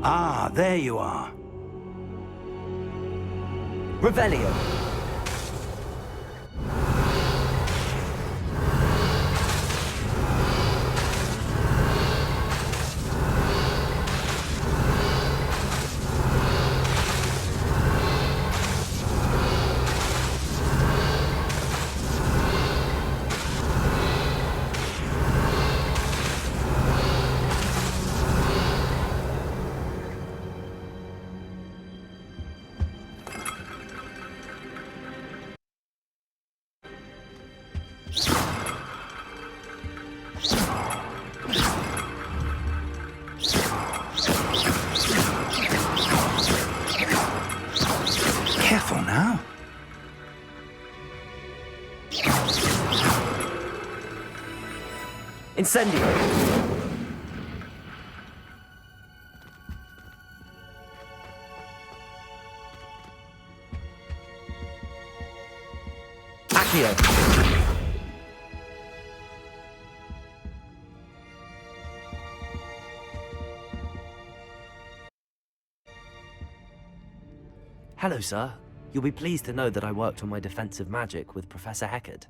Ah, there you are. Revelio. Careful now. Incendio. Accio. Hello, sir. You'll be pleased to know that I worked on my defensive magic with Professor Heckard.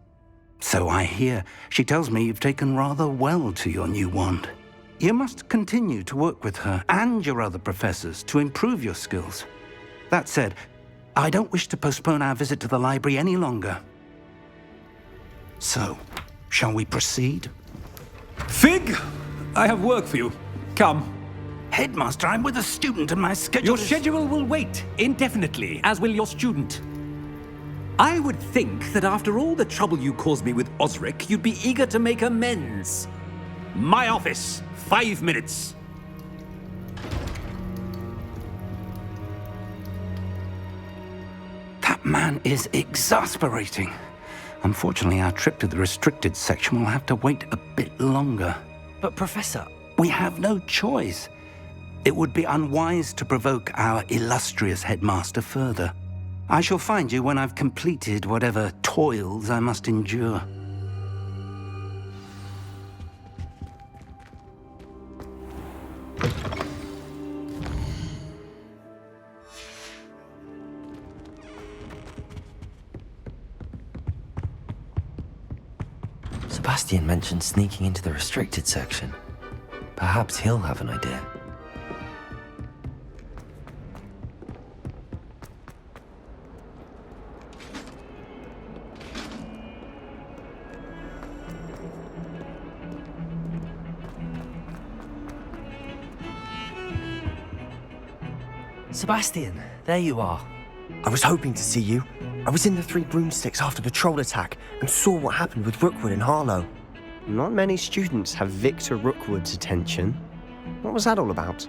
So I hear. She tells me you've taken rather well to your new wand. You must continue to work with her and your other professors to improve your skills. That said, I don't wish to postpone our visit to the library any longer. So, shall we proceed? Fig! I have work for you. Come. Headmaster, I'm with a student and my schedule Your is... schedule will wait indefinitely, as will your student. I would think that after all the trouble you caused me with Osric, you'd be eager to make amends. My office, 5 minutes. That man is exasperating. Unfortunately, our trip to the restricted section will have to wait a bit longer. But, Professor... We have no choice. It would be unwise to provoke our illustrious headmaster further. I shall find you when I've completed whatever toils I must endure. Sebastian mentioned sneaking into the restricted section. Perhaps he'll have an idea. Sebastian, there you are. I was hoping to see you. I was in the Three Broomsticks after the troll attack and saw what happened with Rookwood and Harlow. Not many students have Victor Rookwood's attention. What was that all about?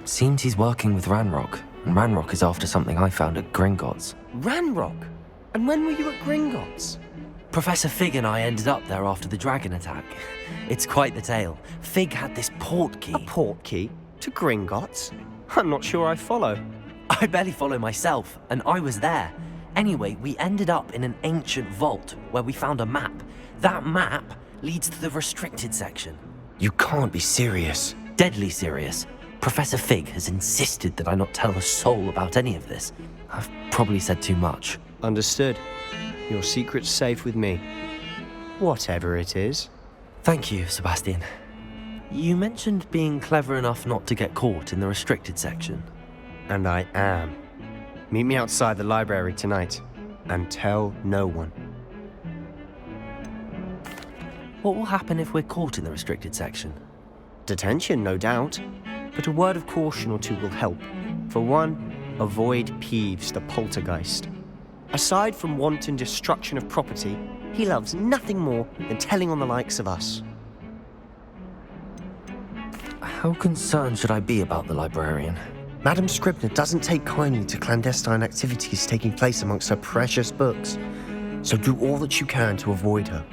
Seems he's working with Ranrock, and Ranrock is after something I found at Gringotts. Ranrock? And when were you at Gringotts? Professor Fig and I ended up there after the dragon attack. It's quite the tale. Fig had this port key. A port key? To Gringotts? I'm not sure I follow. I barely follow myself, and I was there. Anyway, we ended up in an ancient vault where we found a map. That map leads to the restricted section. You can't be serious. Deadly serious. Professor Fig has insisted that I not tell a soul about any of this. I've probably said too much. Understood. Your secret's safe with me. Whatever it is. Thank you, Sebastian. You mentioned being clever enough not to get caught in the restricted section. And I am. Meet me outside the library tonight. And tell no one. What will happen if we're caught in the restricted section? Detention, no doubt. But a word of caution or two will help. For one, avoid Peeves, the poltergeist. Aside from wanton destruction of property, he loves nothing more than telling on the likes of us. How concerned should I be about the librarian? Madam Scribner doesn't take kindly to clandestine activities taking place amongst her precious books, so do all that you can to avoid her.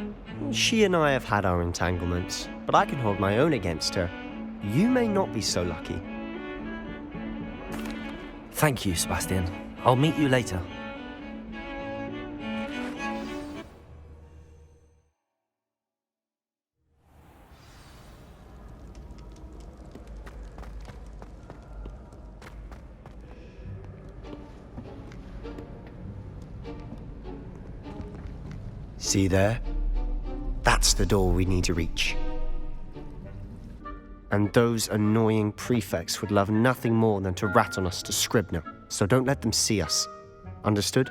She and I have had our entanglements, but I can hold my own against her. You may not be so lucky. Thank you, Sebastian. I'll meet you later. See there? That's the door we need to reach. And those annoying prefects would love nothing more than to rat on us to Scribner, so don't let them see us. Understood?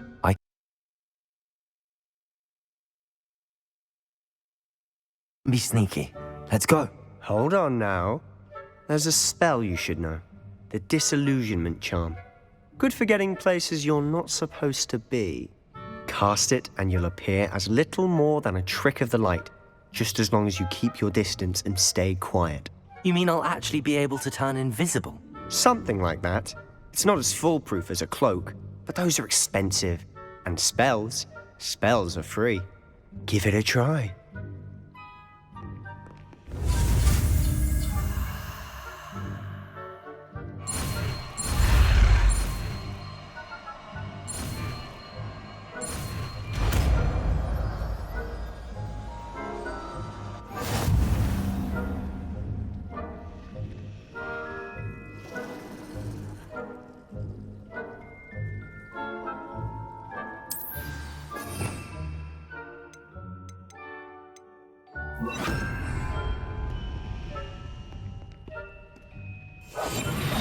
Be sneaky. Let's go. Hold on now. There's a spell you should know. The Disillusionment Charm. Good for getting places you're not supposed to be. Cast it and you'll appear as little more than a trick of the light, just as long as you keep your distance and stay quiet. You mean I'll actually be able to turn invisible? Something like that. It's not as foolproof as a cloak, but those are expensive. And spells are free. Give it a try.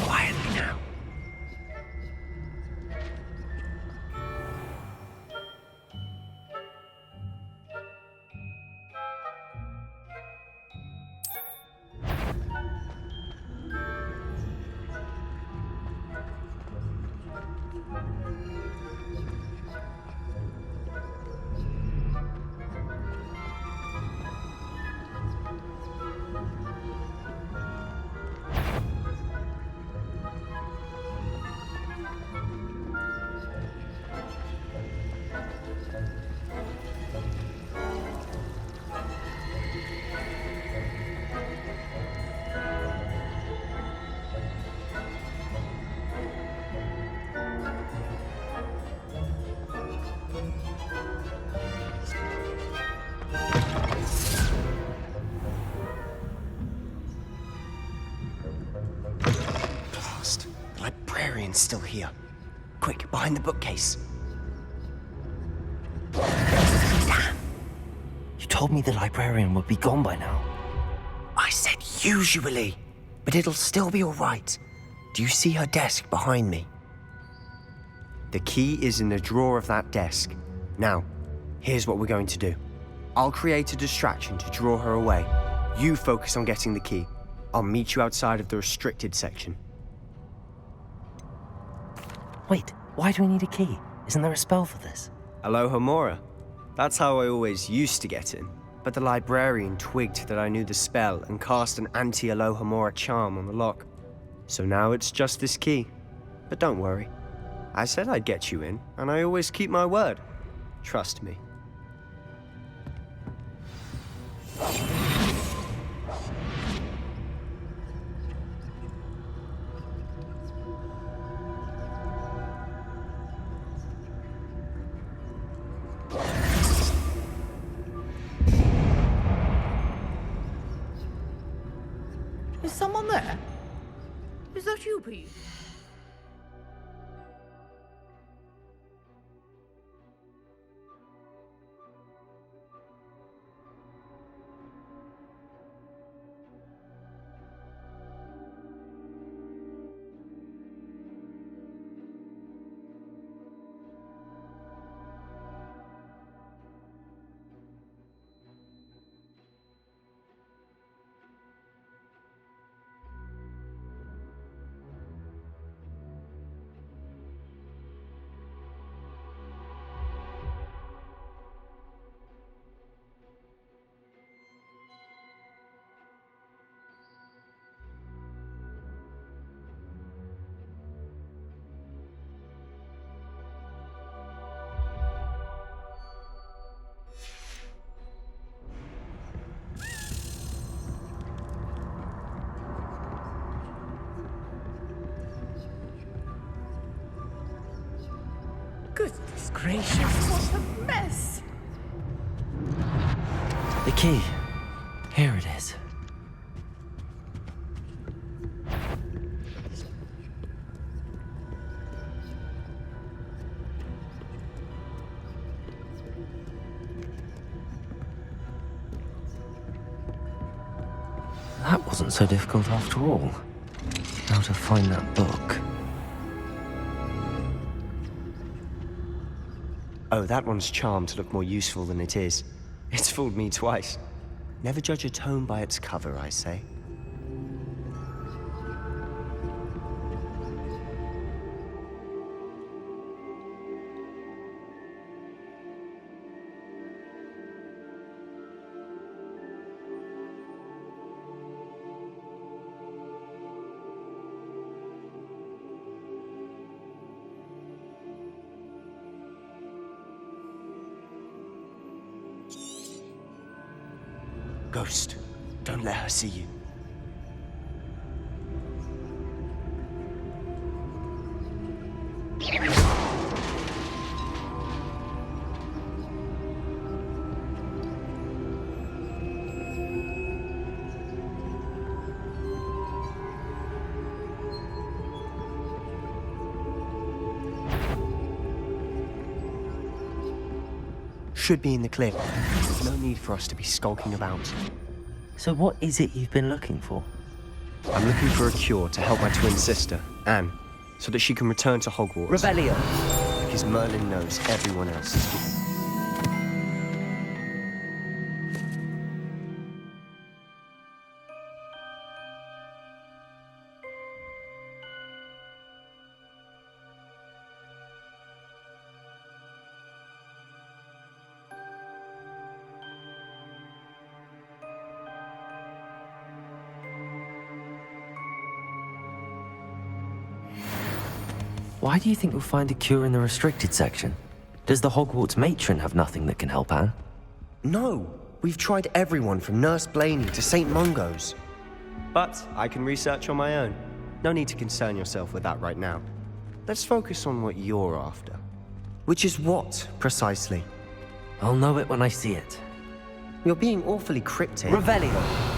Quietly now. The librarian's still here. Quick, behind the bookcase. Damn! You told me the librarian would be gone by now. I said usually, but it'll still be all right. Do you see her desk behind me? The key is in the drawer of that desk. Now, here's what we're going to do. I'll create a distraction to draw her away. You focus on getting the key. I'll meet you outside of the restricted section. Wait, why do we need a key? Isn't there a spell for this? Alohomora. That's how I always used to get in. But the librarian twigged that I knew the spell and cast an anti-Alohomora charm on the lock. So now it's just this key. But don't worry. I said I'd get you in, and I always keep my word. Trust me. Is someone there? Is that you, Pete? Goodness gracious, what a mess! The key. Here it is. That wasn't so difficult after all. How to find that book. Oh, that one's charmed to look more useful than it is. It's fooled me twice. Never judge a tome by its cover, I say. Ghost, don't let her see you. Should be in the cliff. There's no need for us to be skulking about. So what is it you've been looking for? I'm looking for a cure to help my twin sister, Anne, so that she can return to Hogwarts. Revelio! Because Merlin knows everyone else is given. Why do you think we'll find the cure in the restricted section? Does the Hogwarts matron have nothing that can help Anne? No, we've tried everyone from Nurse Blaney to St. Mungo's. But I can research on my own. No need to concern yourself with that right now. Let's focus on what you're after. Which is what, precisely? I'll know it when I see it. You're being awfully cryptic. Revelio!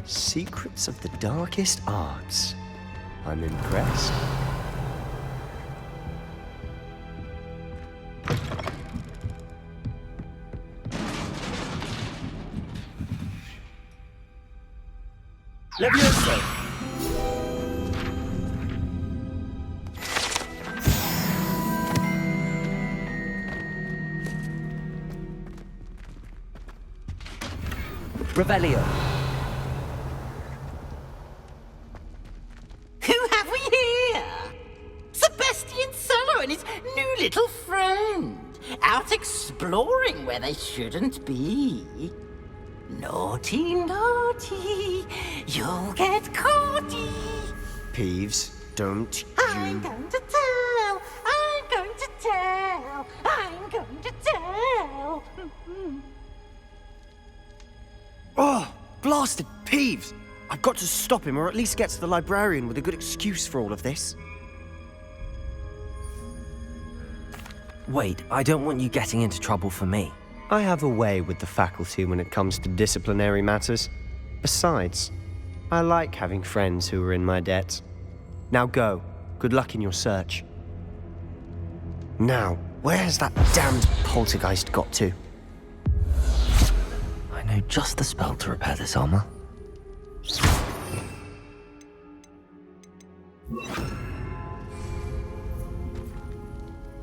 Secrets of the darkest arts. I'm impressed. Levioso! Revelio! Who have we here? Sebastian Solo and his new little friend. Out exploring where they shouldn't be. Naughty, naughty. You'll get caughty. Peeves, don't I'm you... going to tell. I'm going to tell. I'm going to tell. Oh, blasted Peeves! I've got to stop him, or at least get to the librarian with a good excuse for all of this. Wait, I don't want you getting into trouble for me. I have a way with the faculty when it comes to disciplinary matters. Besides, I like having friends who are in my debt. Now go. Good luck in your search. Now, where has that damned poltergeist got to? I know just the spell to repair this armor.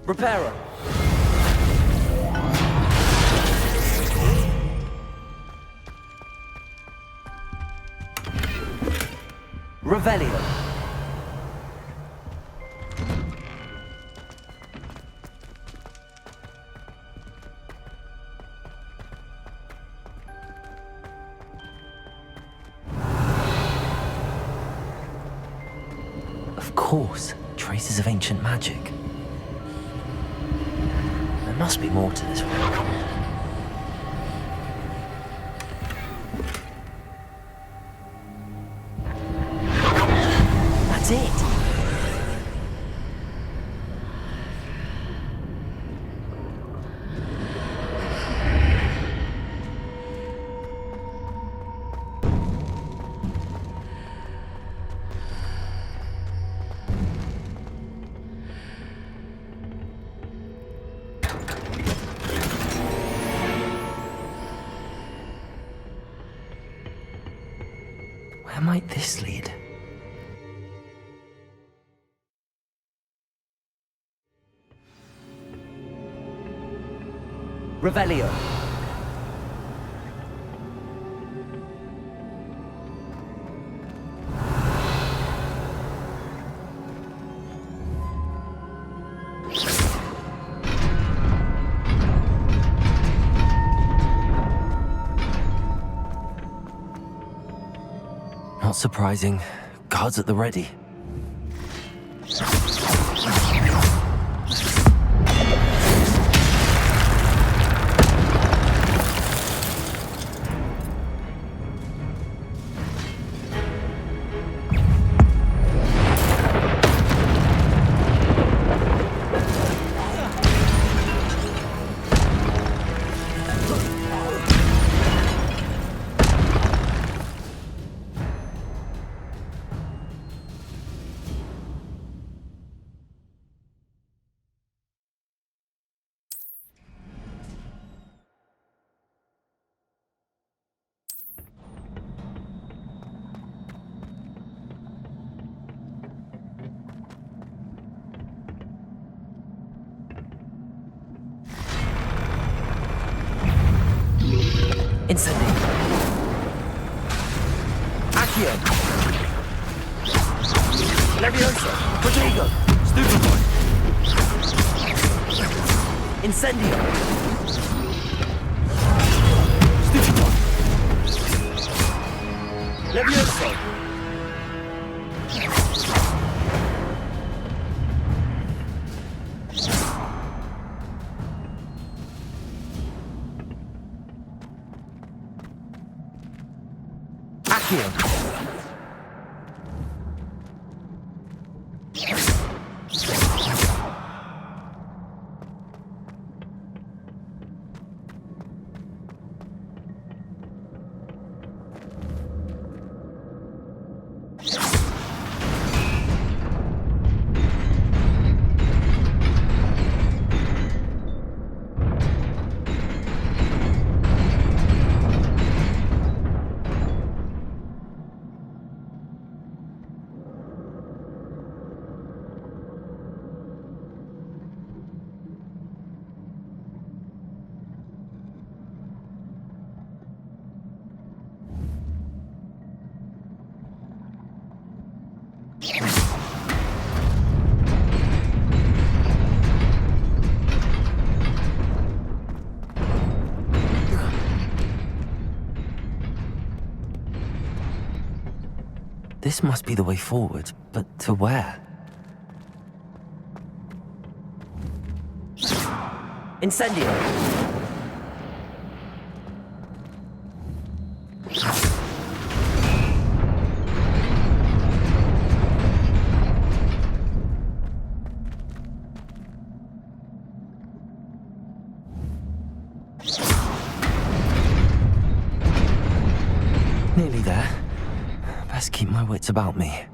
Reparo! Revelio! Of course, traces of ancient magic. There must be more to this one. That's it! might this lead? Revelio. Not surprising. Guards at the ready. Incendio. Accio. Leviosa. Protego. Stupefy. Incendio. Stupefy. Leviosa. Accio. This must be the way forward, but to where? Incendio! Nearly there. Best keep my wits about me.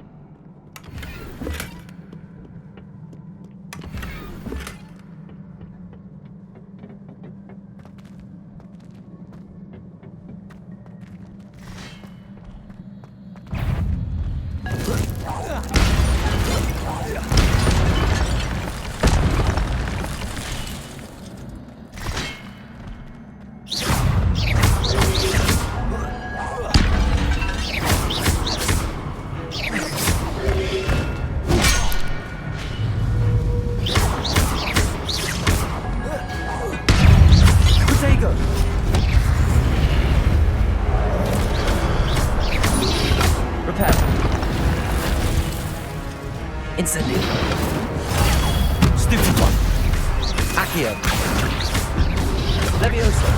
Incendio. Stupid one. Accio. Leviosa.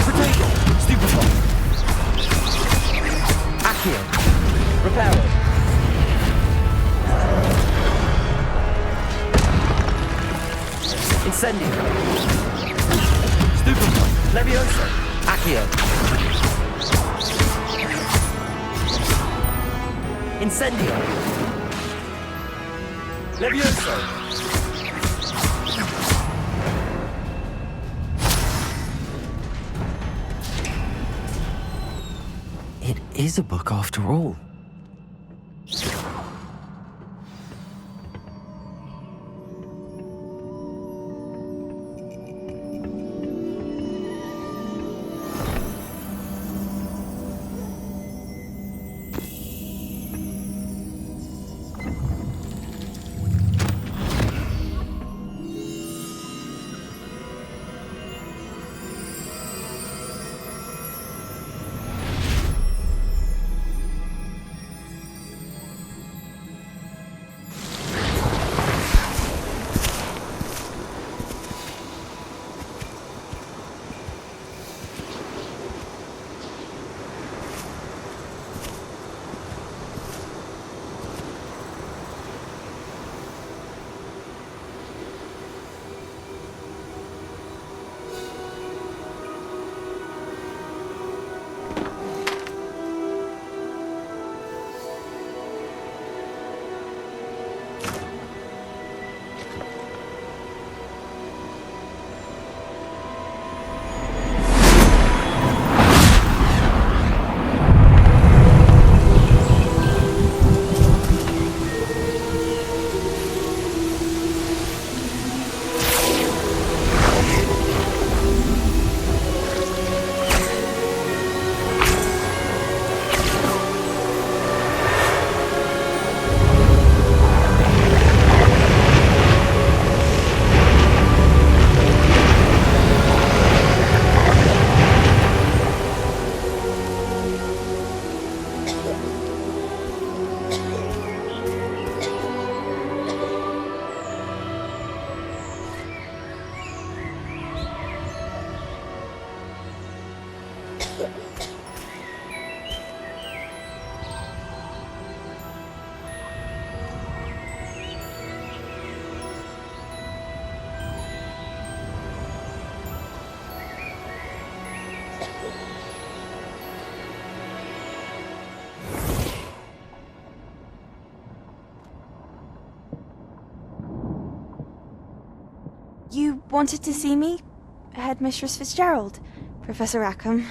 Protego. Stupid one. Accio. Reparo. Incendio. Stupid one. Leviosa. Accio. Incendio! Levioso! is a book after all. You wanted to see me? Headmistress Fitzgerald? Professor Rackham?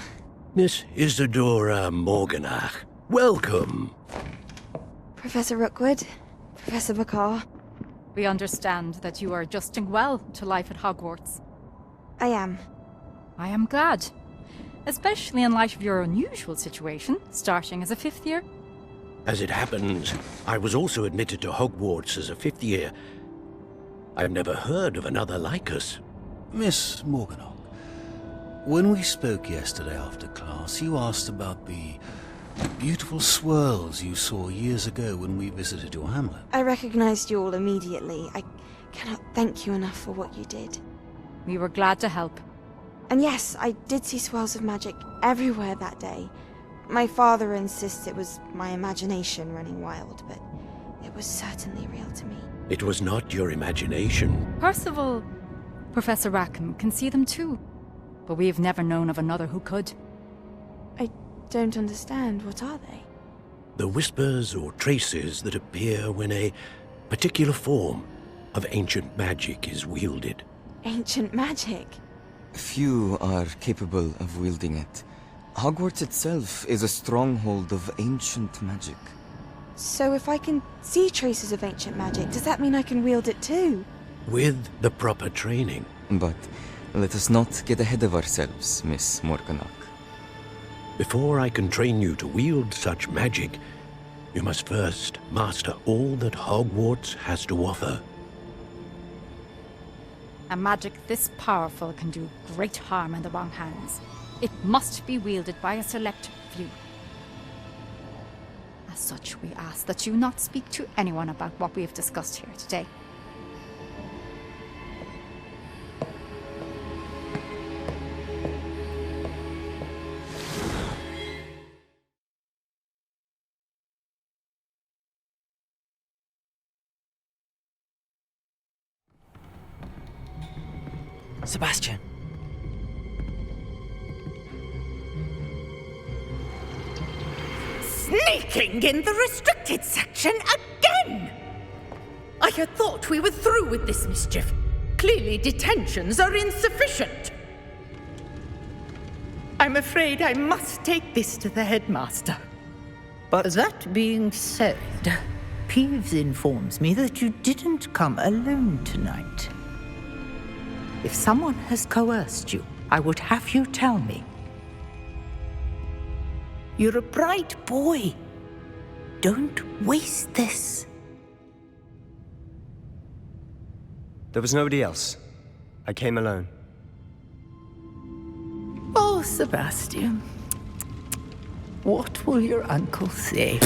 Miss Isadora Morganach, welcome. Professor Rookwood? Professor McCaw? We understand that you are adjusting well to life at Hogwarts. I am. I am glad. Especially in light of your unusual situation, starting as a 5th year. As it happens, I was also admitted to Hogwarts as a 5th year. I've never heard of another like us. Miss Morganach, when we spoke yesterday after class, you asked about the beautiful swirls you saw years ago when we visited your hamlet. I recognized you all immediately. I cannot thank you enough for what you did. We were glad to help. And yes, I did see swirls of magic everywhere that day. My father insists it was my imagination running wild, but it was certainly real to me. It was not your imagination. Percival, Professor Rackham can see them too. But we have never known of another who could. I don't understand. What are they? The whispers or traces that appear when a particular form of ancient magic is wielded. Ancient magic? Few are capable of wielding it. Hogwarts itself is a stronghold of ancient magic. So if I can see traces of ancient magic, does that mean I can wield it too? With the proper training. But let us not get ahead of ourselves, Miss Morganach. Before I can train you to wield such magic, you must first master all that Hogwarts has to offer. A magic this powerful can do great harm in the wrong hands. It must be wielded by a select few. As such, we ask that you not speak to anyone about what we have discussed here today. Sebastian. Sneaking in the restricted section again! I had thought we were through with this mischief. Clearly detentions are insufficient. I'm afraid I must take this to the headmaster. But That being said, Peeves informs me that you didn't come alone tonight. If someone has coerced you, I would have you tell me. You're a bright boy. Don't waste this. there was nobody else. I came alone. Oh, Sebastian. What will your uncle say?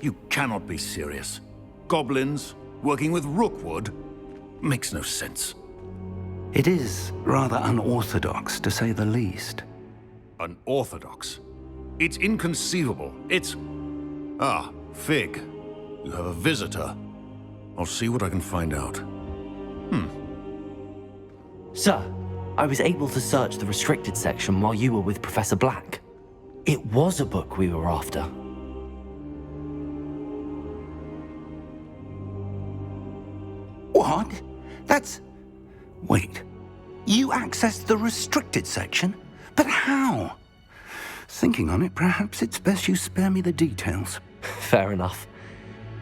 You cannot be serious. Goblins working with Rookwood? Makes no sense. It is rather unorthodox, to say the least. Unorthodox? It's inconceivable. It's... Ah, Fig. You have a visitor. I'll see what I can find out. Sir, I was able to search the restricted section while you were with Professor Black. It was a book we were after. What? That's... Wait. You accessed the restricted section? But how? Thinking on it, perhaps it's best you spare me the details. Fair enough.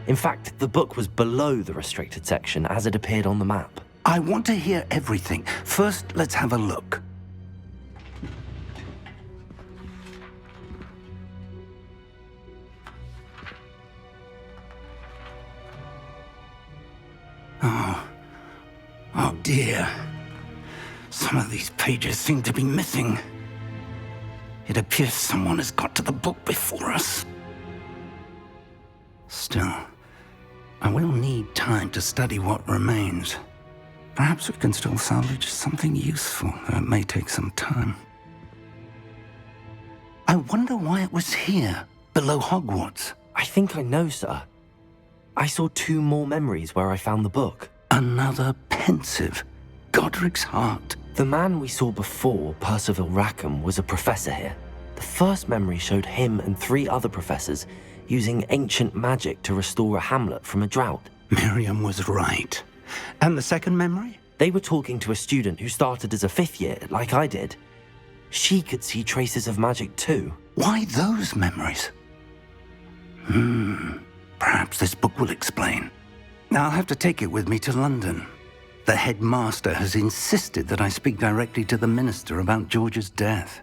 In fact, the book was below the restricted section as it appeared on the map. I want to hear everything. First, let's have a look. Oh dear. Some of these pages seem to be missing. It appears someone has got to the book before us. Still, I will need time to study what remains. Perhaps we can still salvage something useful, though it may take some time. I wonder why it was here, below Hogwarts. I think I know, sir. I saw 2 more memories where I found the book. Another pensive. Godric's heart. The man we saw before, Percival Rackham, was a professor here. The first memory showed him and 3 other professors using ancient magic to restore a hamlet from a drought. Miriam was right. And the second memory? They were talking to a student who started as a 5th year, like I did. She could see traces of magic too. Why those memories? Perhaps this book will explain. Now I'll have to take it with me to London. The headmaster has insisted that I speak directly to the minister about George's death.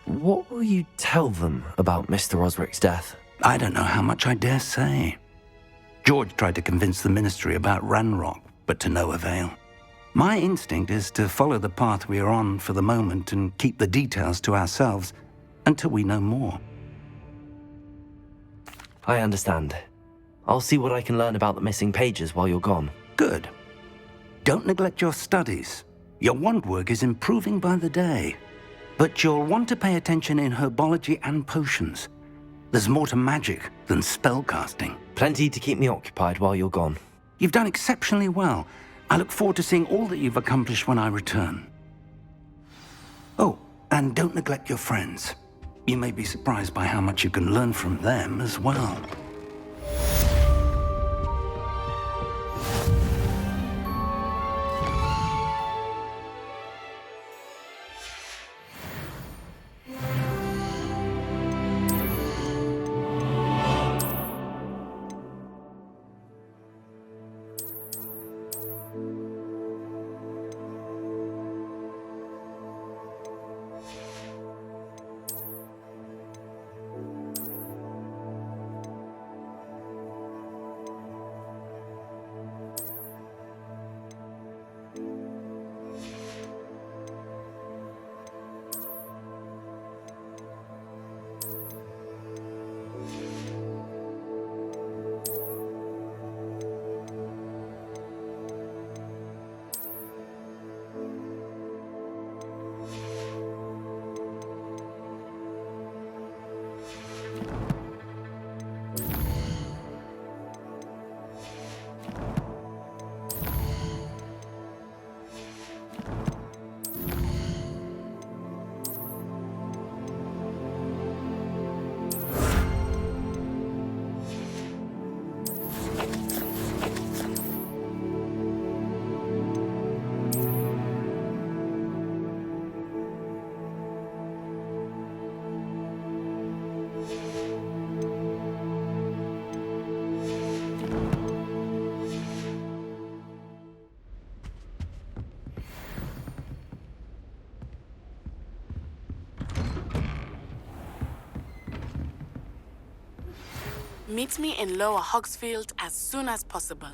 What will you tell them about Mr. Osric's death? I don't know how much I dare say. George tried to convince the ministry about Ranrock, but to no avail. My instinct is to follow the path we are on for the moment and keep the details to ourselves until we know more. I understand. I'll see what I can learn about the missing pages while you're gone. Good. Don't neglect your studies. Your wand work is improving by the day. But you'll want to pay attention in herbology and potions. There's more to magic than spellcasting. Plenty to keep me occupied while you're gone. You've done exceptionally well. I look forward to seeing all that you've accomplished when I return. Oh, and don't neglect your friends. You may be surprised by how much you can learn from them as well. Meet me in Lower Hogsfield as soon as possible.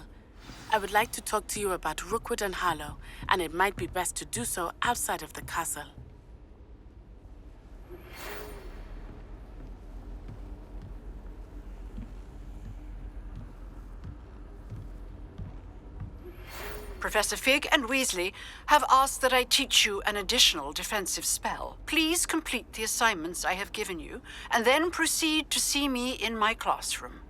I would like to talk to you about Rookwood and Harlow, and it might be best to do so outside of the castle. Professor Fig and Weasley have asked that I teach you an additional defensive spell. Please complete the assignments I have given you, and then proceed to see me in my classroom.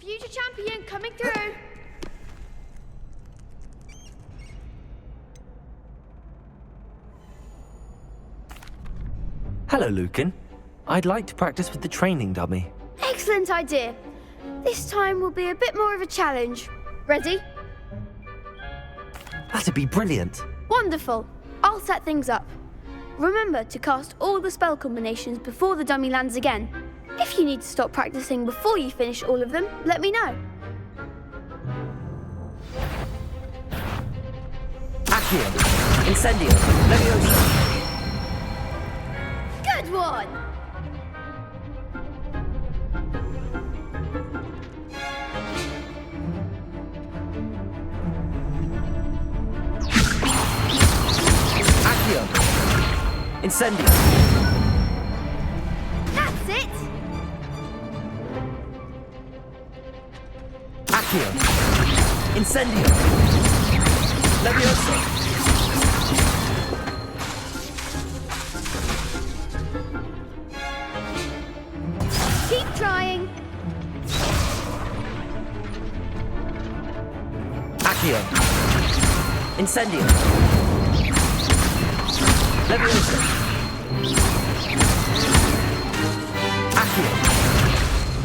Future champion coming through. Hello, Lucan. I'd like to practice with the training dummy. Excellent idea. This time will be a bit more of a challenge. Ready? That'd be brilliant. Wonderful. I'll set things up. Remember to cast all the spell combinations before the dummy lands again. If you need to stop practicing before you finish all of them, let me know. Accio, Incendio, Leviosa. Good one! Accio, Incendio. That's it! Accio, Incendio, Leviosa. Keep trying. Accio, Incendio, Leviosa. Accio,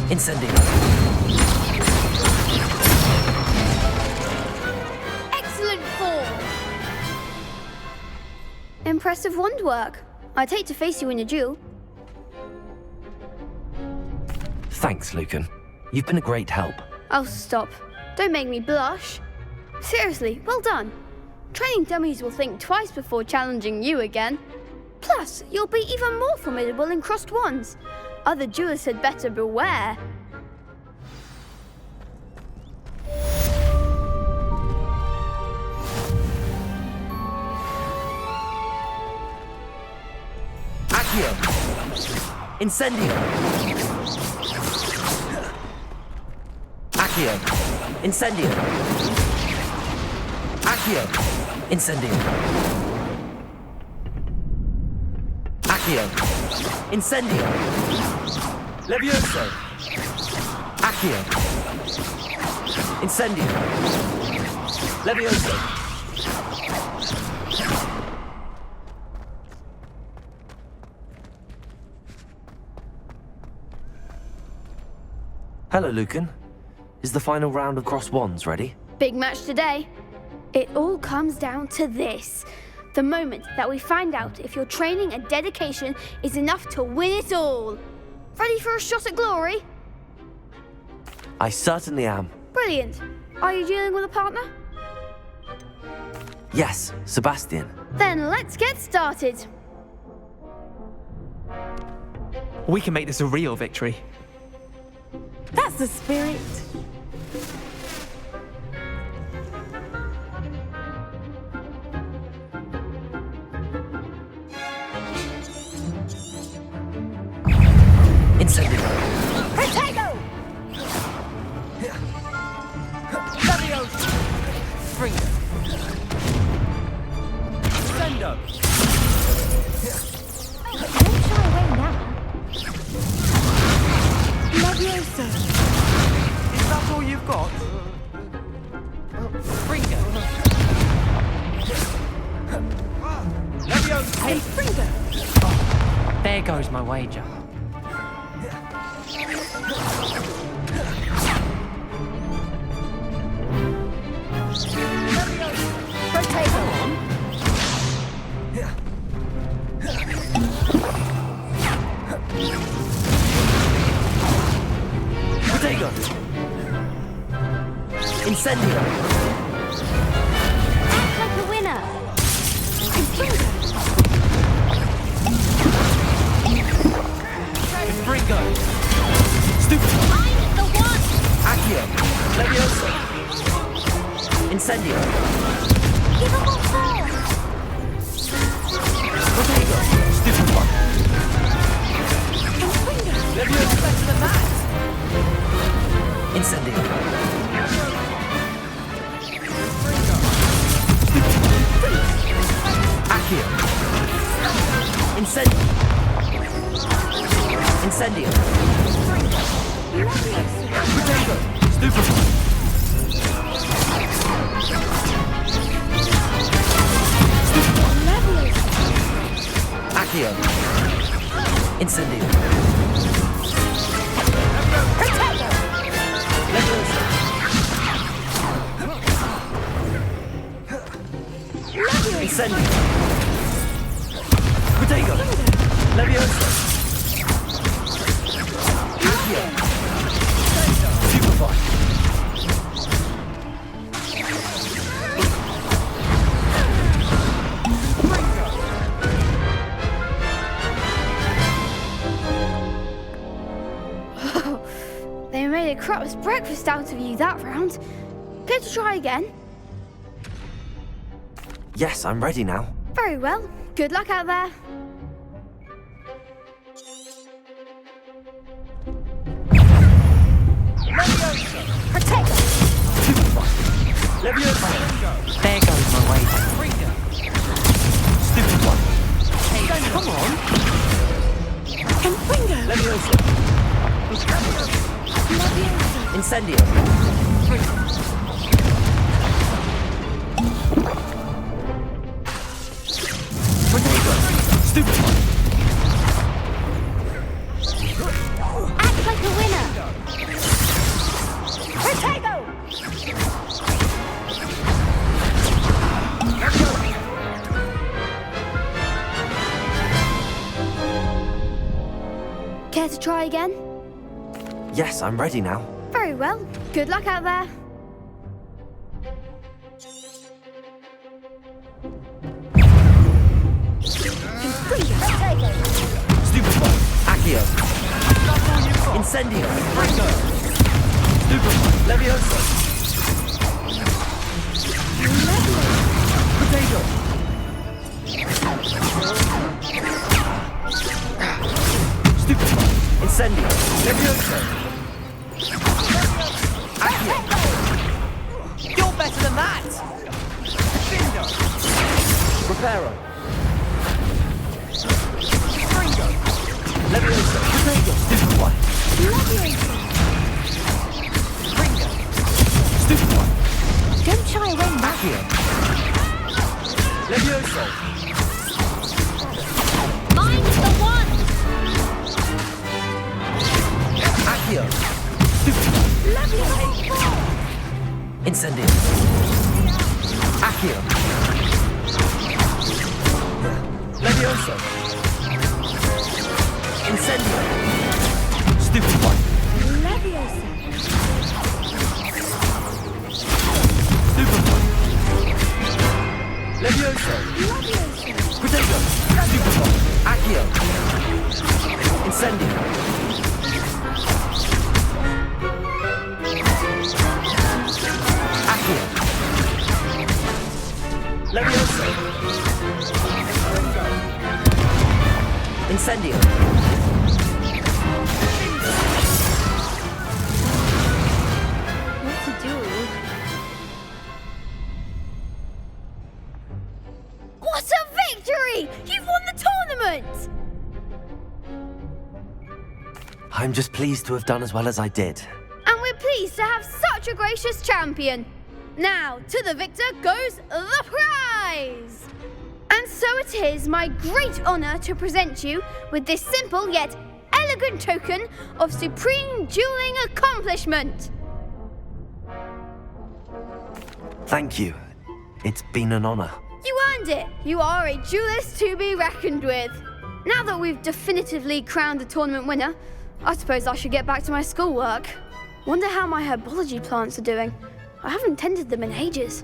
Incendio. Excellent form. Impressive wand work. I'd hate to face you in a duel. Thanks, Lucan. You've been a great help. Oh, stop. Don't make me blush. Seriously, well done. Training dummies will think twice before challenging you again. Plus, you'll be even more formidable in crossed wands. Other duelists had better beware. Accio, Incendio. Accio, Incendio. Accio, Incendio. Accio, Incendio. Levioso. Accio, Incendio. Levioso. Hello, Lucan. Is the final round of crossed wands ready? Big match today. It all comes down to this. The moment that we find out if your training and dedication is enough to win it all. Ready for a shot at glory? I certainly am. Brilliant. Are you dealing with a partner? Yes, Sebastian. Then let's get started. We can make this a real victory. That's the spirit. Incendio. Protego! Leviosa! Fringer! Sendo! Don't shy away now. Leviosa! Is that all you've got? Fringer! Leviosa! Hey, Fringer! There goes my wager. Protego! Protego! Incendio! Act like a winner. Fringer! Stupid! I'm the one. Accio! Leviosa! Incendio! Give him more power. Protego! Stupid one! Leviosa better than that! Incendio! Accio! Incendio! Incendio! Protego! Stupid one! Accio! Incendio! Leviosa! Incendio! Protego! Leviosa! Accio! Superfly! They made a crap's breakfast out of you that round. Care to try again? Yes, I'm ready now. Very well. Good luck out there. Protego! Leviosa! There goes my wager. Fringer! Stupid one! Hey, come on! And Fringer! Leviosa! Incendio! Protego! Stupid one! Act like a winner. Protego! Care to try again? Yes, I'm ready now. Very well. Good luck out there. Stupid one! Accio! Incendio! Stupid one! Leviosa! Protego! Stupid one! Incendio! Leviosa! Accio! You're better than that! Reparo! Leviosa! Protego! Stupid one! Stupid one! Don't shy away now. Accio! Leviosa! Mine's the one. Accio! Stupid one! Leviosa! Incendio. Accio. Levioso. Incendio. Stupefy. Leviosa. Stupefy. Levioso. Protego. Stupefy. Accio. Incendio. Accio. Levioso. Incendio. What to do? What a victory! You've won the tournament! I'm just pleased to have done as well as I did. And we're pleased to have such a gracious champion. Now, to the victor goes the prize! And so it is my great honor to present you with this simple yet elegant token of supreme dueling accomplishment. Thank you. It's been an honor. You earned it. You are a duelist to be reckoned with. Now that we've definitively crowned the tournament winner, I suppose I should get back to my schoolwork. Wonder how my herbology plants are doing. I haven't tended them in ages.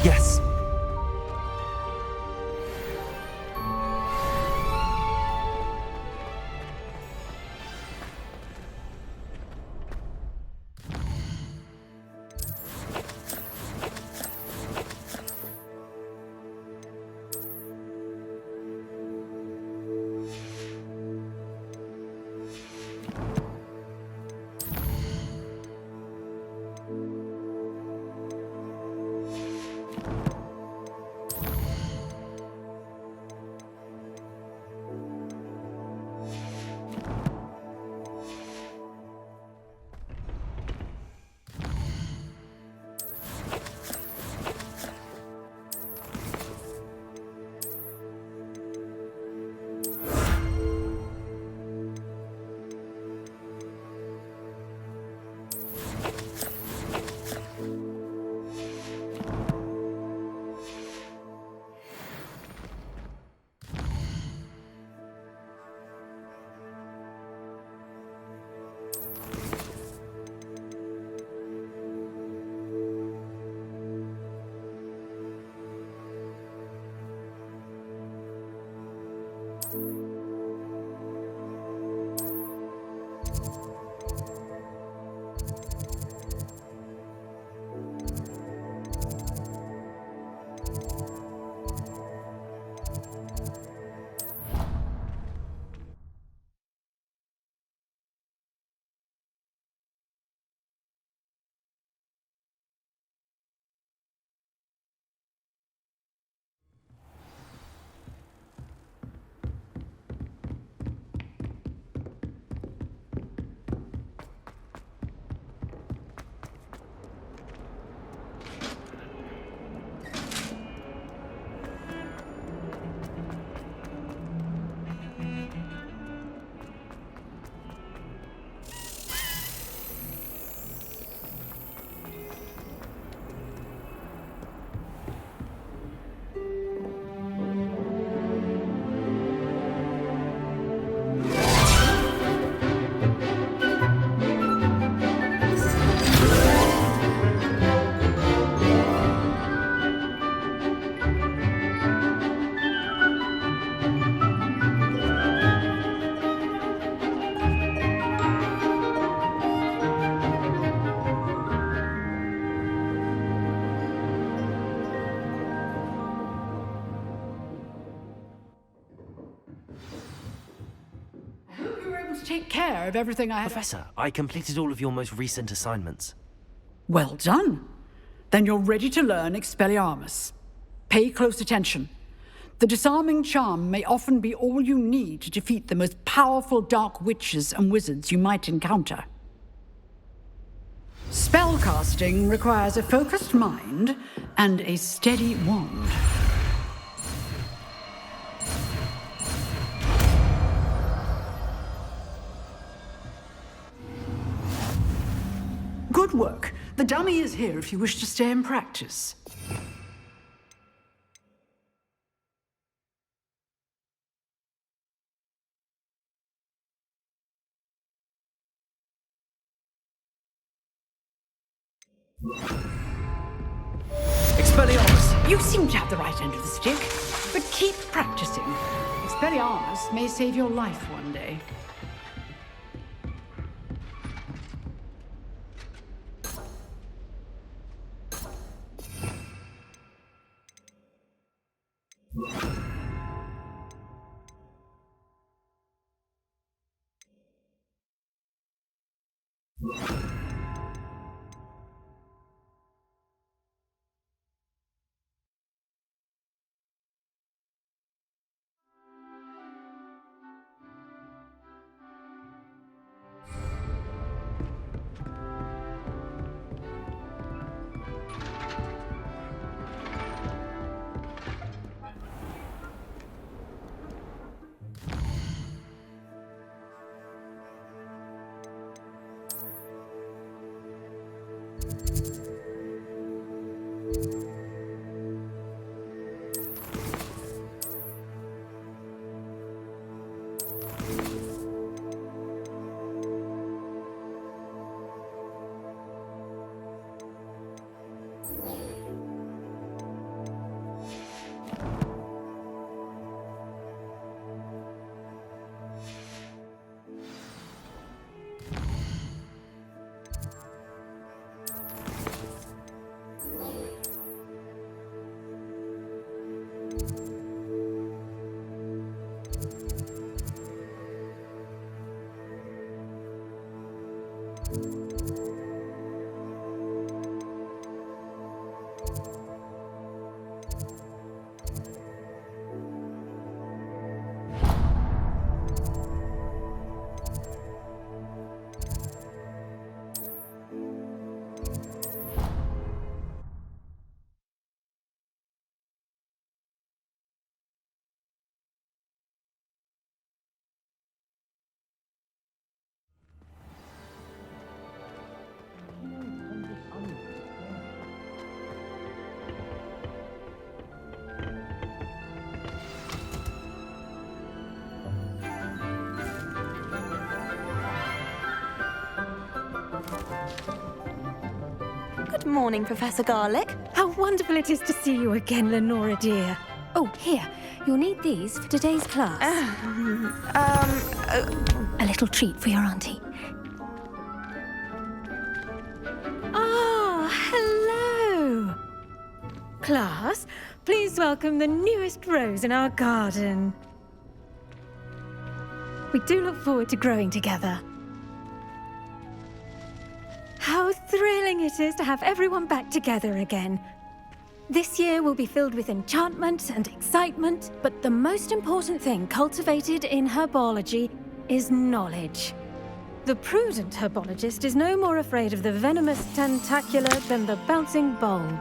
Yes. Take care of everything I have. Professor, I completed all of your most recent assignments. Well done. Then you're ready to learn Expelliarmus. Pay close attention. The disarming charm may often be all you need to defeat the most powerful dark witches and wizards you might encounter. Spellcasting requires a focused mind and a steady wand. Good work. The dummy is here if you wish to stay and practice. Expelliarmus, you seem to have the right end of the stick, but keep practicing. Expelliarmus may save your life one day. Good morning, Professor Garlick. How wonderful it is to see you again, Lenora dear. Oh, here. You'll need these for today's class. A little treat for your auntie. Ah, hello. Class, please welcome the newest rose in our garden. We do look forward to growing together. How thrilling it is to have everyone back together again. This year will be filled with enchantment and excitement, but the most important thing cultivated in herbology is knowledge. The prudent herbologist is no more afraid of the venomous tentacula than the bouncing bulb.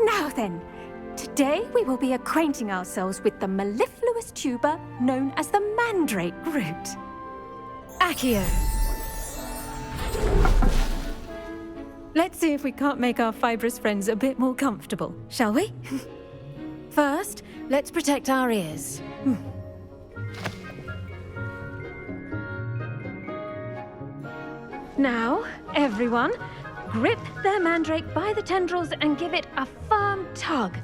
Now then, today we will be acquainting ourselves with the mellifluous tuber known as the mandrake root. Accio. Let's see if we can't make our fibrous friends a bit more comfortable, shall we? First, let's protect our ears. Now, everyone, grip their mandrake by the tendrils and give it a firm tug.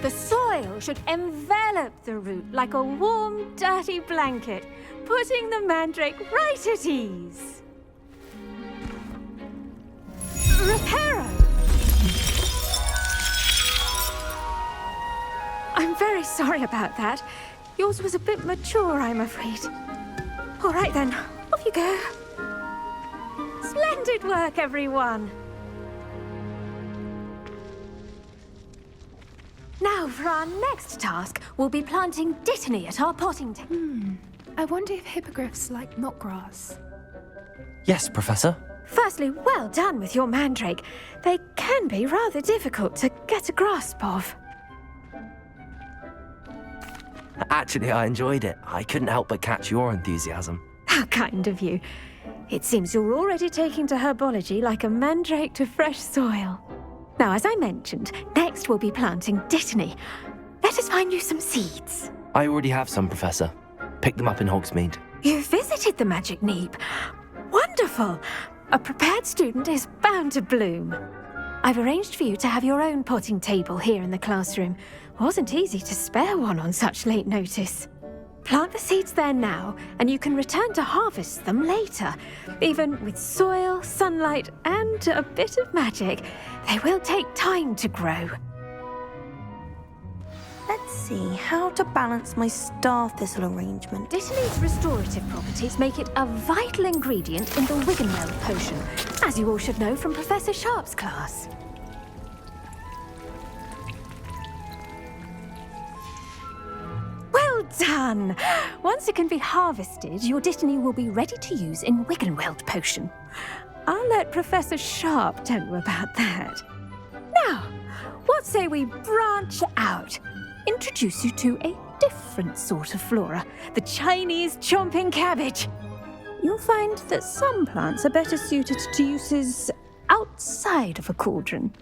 The soil should envelop the root like a warm, dirty blanket, putting the mandrake right at ease. Reparo! I'm very sorry about that. Yours was a bit mature, I'm afraid. All right then, off Off you go. Splendid work, everyone. Now, for our next task, we'll be planting dittany at our potting table. I wonder if hippogriffs like knotgrass. Yes, Professor. Firstly, well done with your mandrake. They can be rather difficult to get a grasp of. Actually, I enjoyed it. I couldn't help but catch your enthusiasm. How kind of you. It seems you're already taking to herbology like a mandrake to fresh soil. Now, as I mentioned, next we'll be planting dittany. Let us find you some seeds. I already have some, Professor. Picked them up in Hogsmeade. You visited the Magic Neep. Wonderful! A prepared student is bound to bloom. I've arranged for you to have your own potting table here in the classroom. Wasn't easy to spare one on such late notice. Plant the seeds there now, and you can return to harvest them later. Even with soil, sunlight, and a bit of magic, they will take time to grow. Let's see how to balance my star thistle arrangement. Dittany's restorative properties make it a vital ingredient in the Wiggenweld potion, as you all should know from Professor Sharp's class. Well done! Once it can be harvested, your dittany will be ready to use in Wiggenweld potion. I'll let Professor Sharp tell you about that. Now, what say we branch out? Introduce you to a different sort of flora, the Chinese chomping cabbage. You'll find that some plants are better suited to uses outside of a cauldron.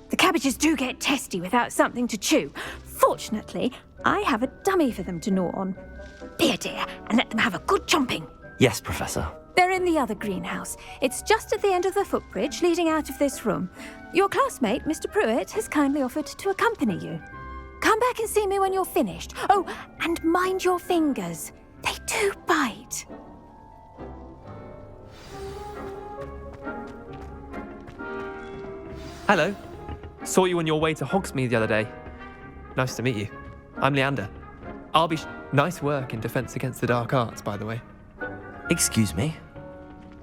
The cabbages do get testy without something to chew. Fortunately, I have a dummy for them to gnaw on. Be a dear and let them have a good chomping. Yes, Professor. They're in the other greenhouse. It's just at the end of the footbridge leading out of this room. Your classmate, Mr. Pruitt, has kindly offered to accompany you. Come back and see me when you're finished. Oh, and mind your fingers. They do bite. Hello. Saw you on your way to Hogsmeade the other day. Nice to meet you. I'm Leander. I'll be... Nice work in Defense Against the Dark Arts, by the way. Excuse me?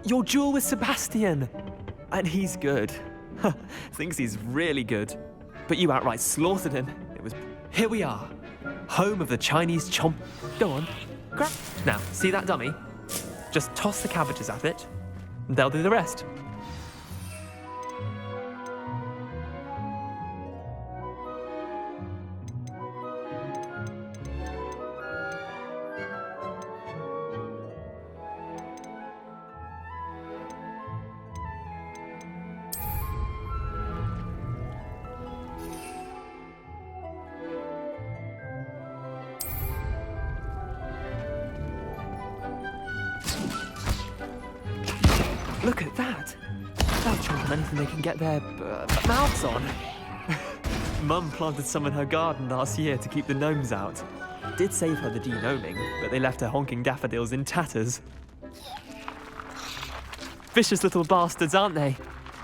Your duel with Sebastian. And he's good. Thinks he's really good. But you outright slaughtered him. It was... Here we are. Home of the Chinese chomp... Go on. Grab... Now, see that dummy? Just toss the cabbages at it. And they'll do the rest. Look at that! They'll chomp on anything they can get their mouths on. Mum planted some in her garden last year to keep the gnomes out. Did save her the de-gnoming, but they left her honking daffodils in tatters. Vicious little bastards, aren't they?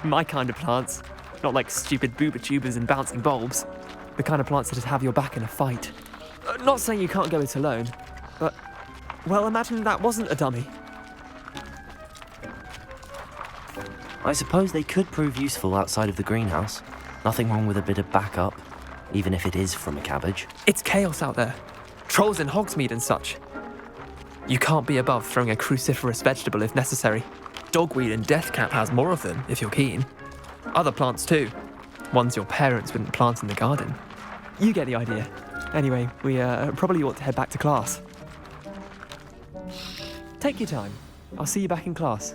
My kind of plants. Not like stupid booba tubers and bouncing bulbs. The kind of plants that just have your back in a fight. Not saying you can't go it alone, but... Well, imagine that wasn't a dummy. I suppose they could prove useful outside of the greenhouse. Nothing wrong with a bit of backup, even if it is from a cabbage. It's chaos out there. Trolls in Hogsmeade and such. You can't be above throwing a cruciferous vegetable if necessary. Dogweed and deathcap has more of them, if you're keen. Other plants too. Ones your parents wouldn't plant in the garden. You get the idea. Anyway, we probably ought to head back to class. Take your time. I'll see you back in class.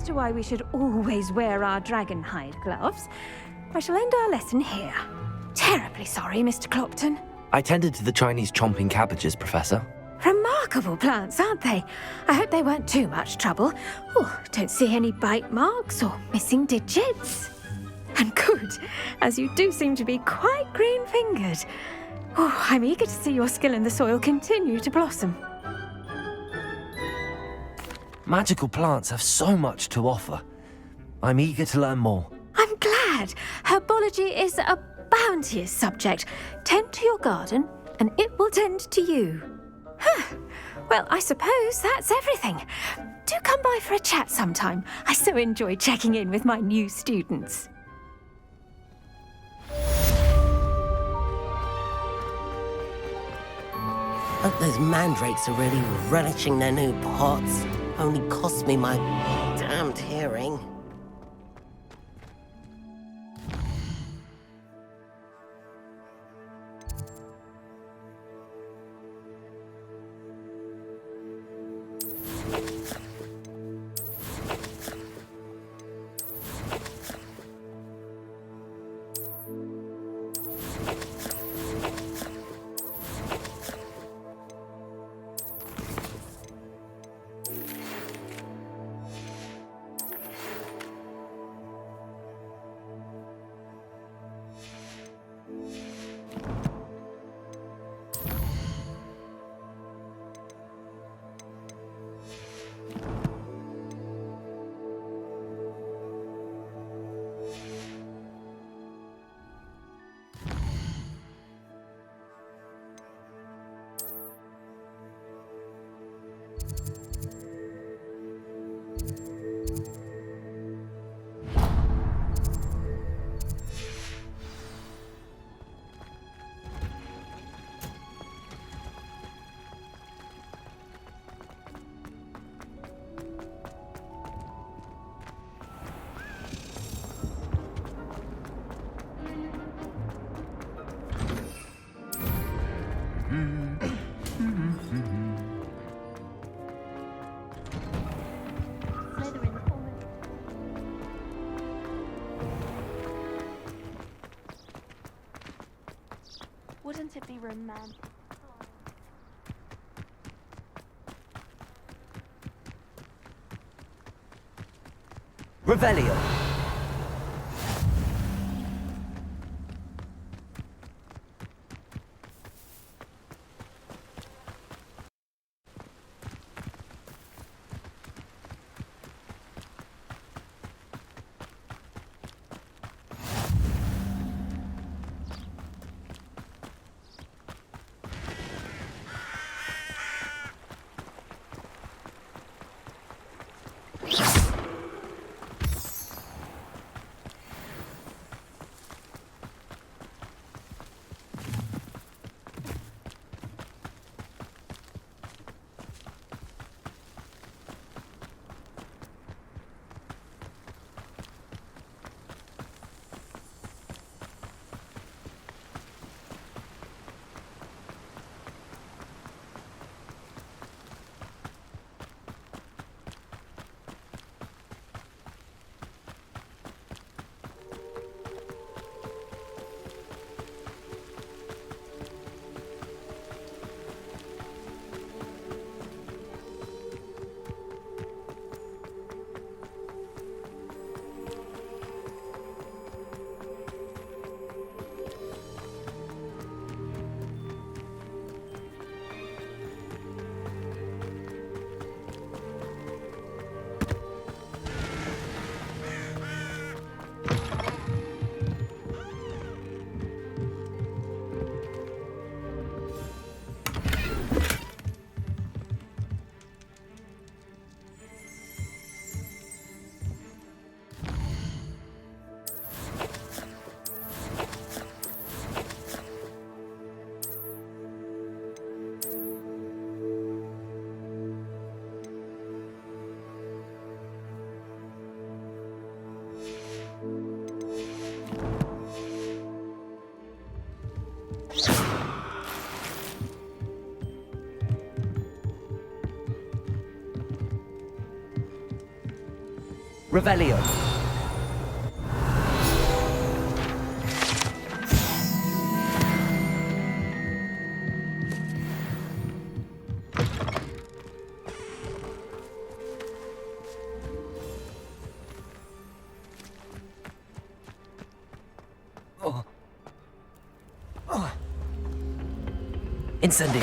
To why we should always wear our dragon hide gloves, I shall end our lesson here. Terribly sorry, Mr. Clopton. I tended to the Chinese chomping cabbages, Professor. Remarkable plants, aren't they? I hope they weren't too much trouble. Oh, don't see any bite marks or missing digits. And good, as you do seem to be quite green-fingered. Oh, I'm eager to see your skill in the soil continue to blossom. Magical plants have so much to offer. I'm eager to learn more. I'm glad. Herbology is a bounteous subject. Tend to your garden, and it will tend to you. Huh. Well, I suppose that's everything. Do come by for a chat sometime. I so enjoy checking in with my new students. Hope those mandrakes are really relishing their new pots. Only cost me my damned hearing. Wouldn't it be romantic? Revelio. Revelio. Incendio.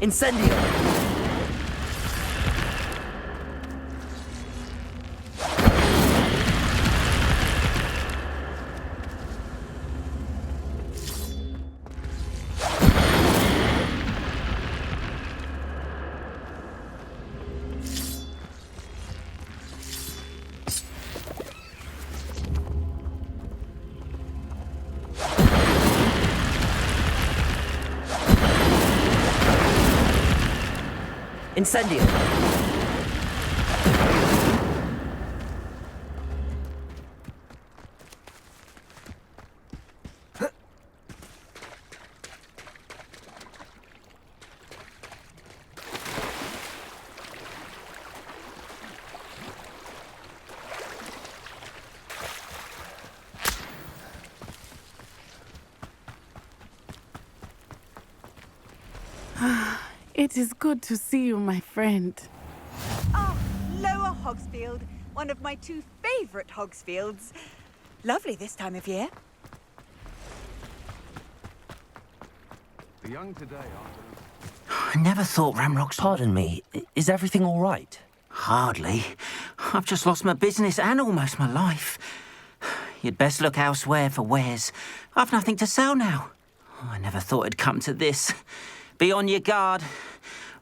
Incendio! Incendio! It is good to see you, my friend. Ah, Lower Hogsfield, one of my two favourite Hogsfields. Lovely this time of year. The young today are... I never thought Ramrock's... Pardon me, is everything all right? Hardly. I've just lost my business and almost my life. You'd best look elsewhere for wares. I've nothing to sell now. I never thought it'd come to this. Be on your guard.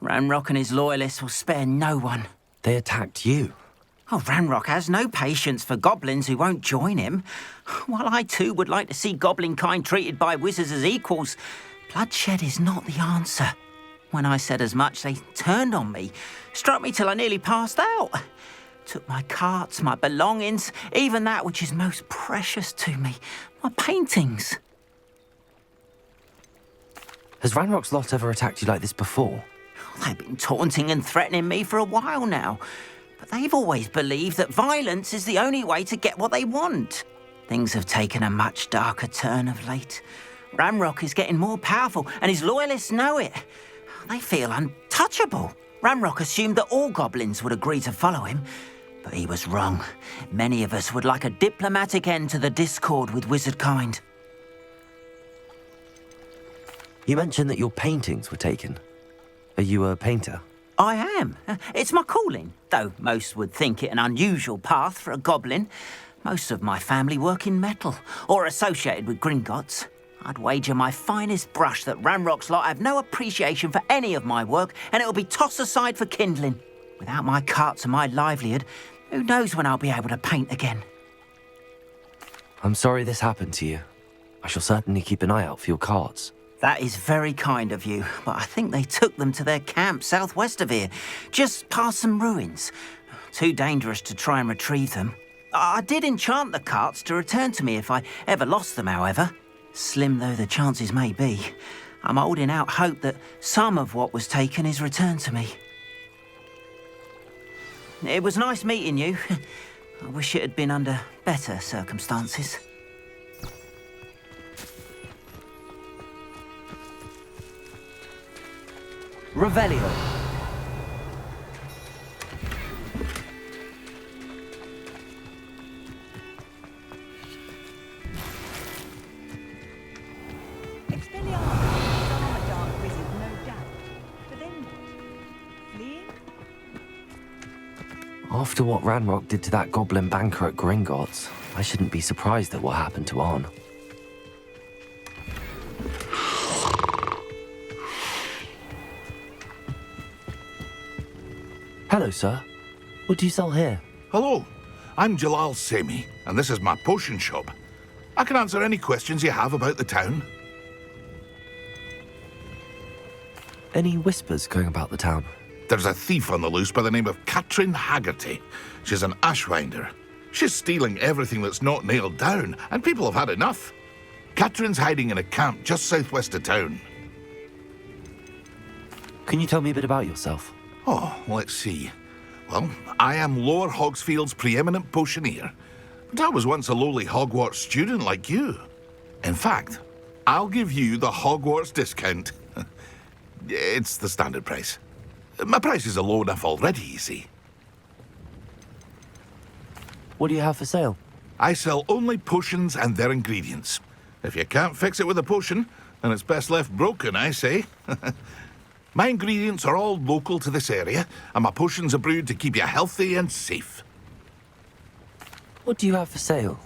Ranrock and his loyalists will spare no one. They attacked you. Oh, Ranrock has no patience for goblins who won't join him. While I too would like to see goblin kind treated by wizards as equals, bloodshed is not the answer. When I said as much, they turned on me, struck me till I nearly passed out. Took my carts, my belongings, even that which is most precious to me, my paintings. Has Ranrock's lot ever attacked you like this before? They've been taunting and threatening me for a while now, but they've always believed that violence is the only way to get what they want. Things have taken a much darker turn of late. Ranrock is getting more powerful, and his loyalists know it. They feel untouchable. Ranrock assumed that all goblins would agree to follow him, but he was wrong. Many of us would like a diplomatic end to the discord with wizard kind. You mentioned that your paintings were taken. Are you a painter? I am. It's my calling, though most would think it an unusual path for a goblin. Most of my family work in metal, or associated with Gringotts. I'd wager my finest brush that Ranrock's lot have no appreciation for any of my work, and it'll be tossed aside for kindling. Without my carts and my livelihood, who knows when I'll be able to paint again. I'm sorry this happened to you. I shall certainly keep an eye out for your carts. That is very kind of you, but I think they took them to their camp southwest of here, just past some ruins. Too dangerous to try and retrieve them. I did enchant the carts to return to me if I ever lost them, however. Slim though the chances may be, I'm holding out hope that some of what was taken is returned to me. It was nice meeting you. I wish it had been under better circumstances. Revelio. After what Ranrock did to that goblin banker at Gringotts, I shouldn't be surprised at what happened to Arn. Hello, sir. What do you sell here? Hello, I'm Jalal Semi, and this is my potion shop. I can answer any questions you have about the town. Any whispers going about the town? There's a thief on the loose by the name of Katrin Haggerty. She's an ashwinder. She's stealing everything that's not nailed down, and people have had enough. Katrin's hiding in a camp just southwest of town. Can you tell me a bit about yourself? Oh, let's see. Well, I am Lower Hogsfield's preeminent potioneer, but I was once a lowly Hogwarts student like you. In fact, I'll give you the Hogwarts discount. It's the standard price. My prices are low enough already, you see. What do you have for sale? I sell only potions and their ingredients. If you can't fix it with a potion, then it's best left broken, I say. My ingredients are all local to this area, and my potions are brewed to keep you healthy and safe. What do you have for sale?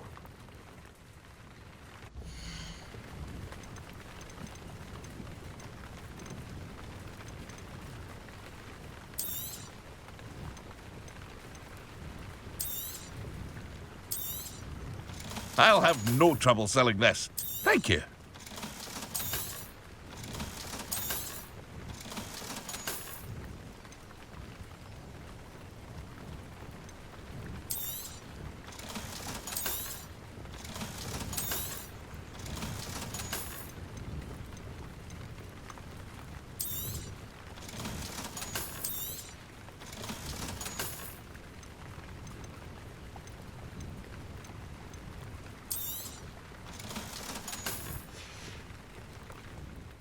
I'll have no trouble selling this. Thank you.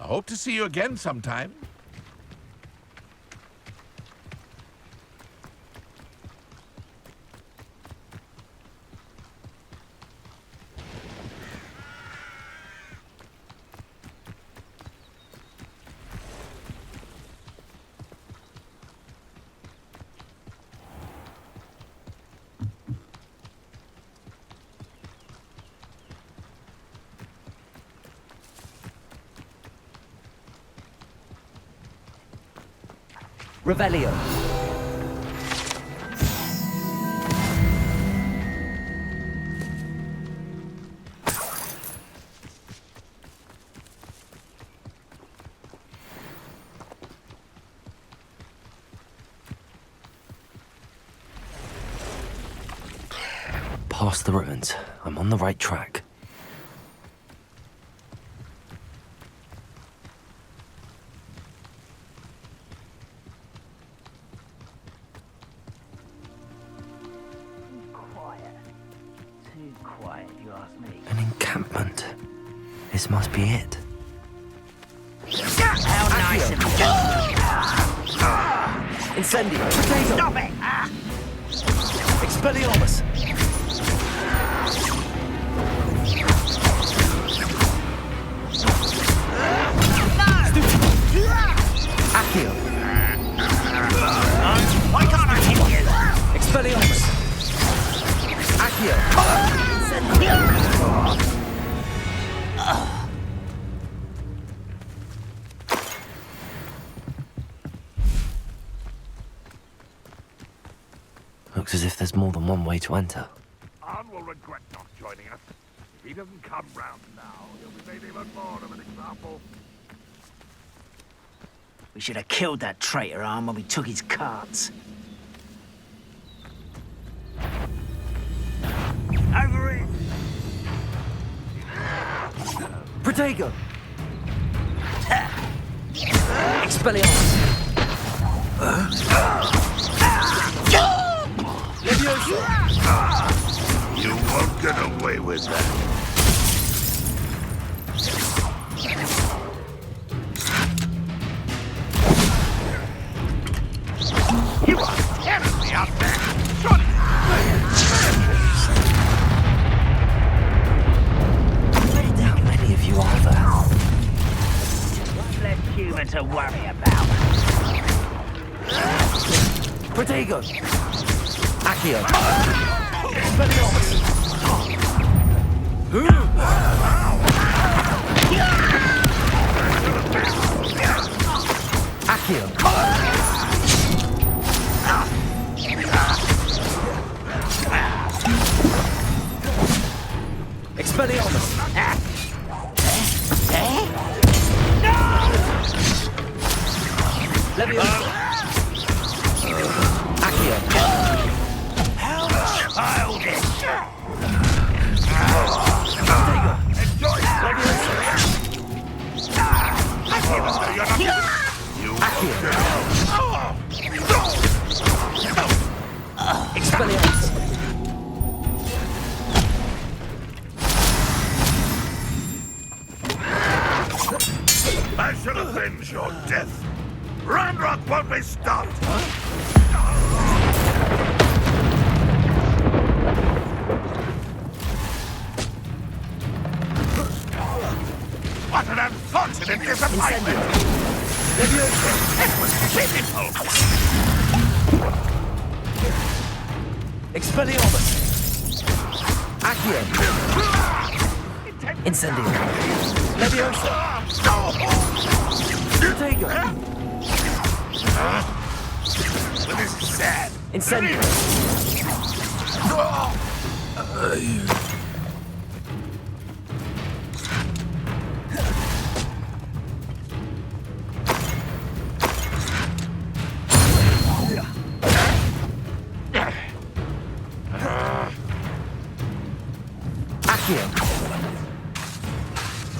I hope to see you again sometime. Revelio. Past the ruins. I'm on the right track. An encampment. This must be it. How nice of you. Incendio. Potato. Stop it! Expelliarmus. Accio. Why can't I hit you? Expelliarmus. Accio. Looks as if there's more than one way to enter. Arn will regret not joining us. If he doesn't come round now, he'll be made even more of an example. We should have killed that traitor Arm when we took his carts. Over it! Protego! Expelliarmus! You won't get away with that. You are terribly out there! How many of you are there? One less human to worry about. Protego! Accio! Expelliarmus! Accio! Expelliarmus! Leviosa! Accio! How childish! Enjoy it! I feel as though you're not even... Accio! I shall avenge your death. Ranrock won't be stopped. What an unfortunate disappointment! It was pitiful! Expelliarmus! Accio! Incendio! Leviosa! Protego! This is sad. Incendio! Accio!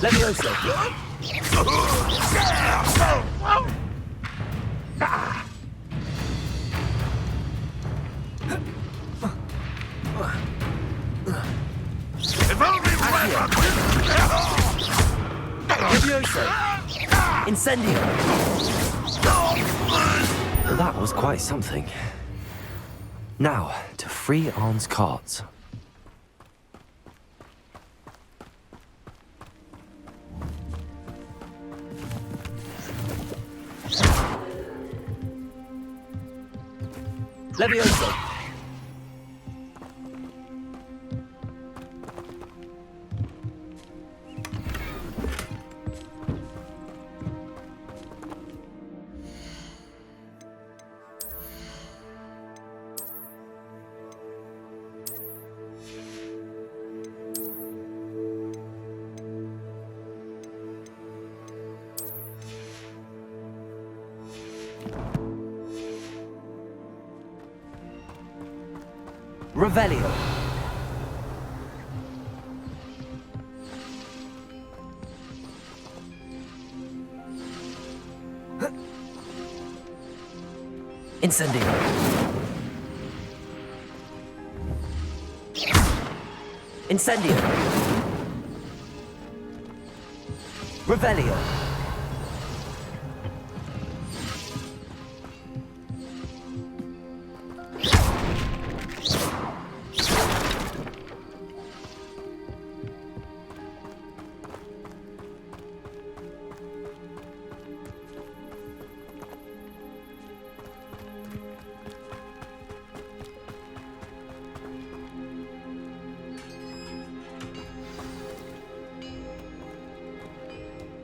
Leviosa! If only Ranrock Leviosa! Incendio! That was quite something. Now, to free Arn's carts. Leviosa! Revelio. Incendio. Incendio. Revelio.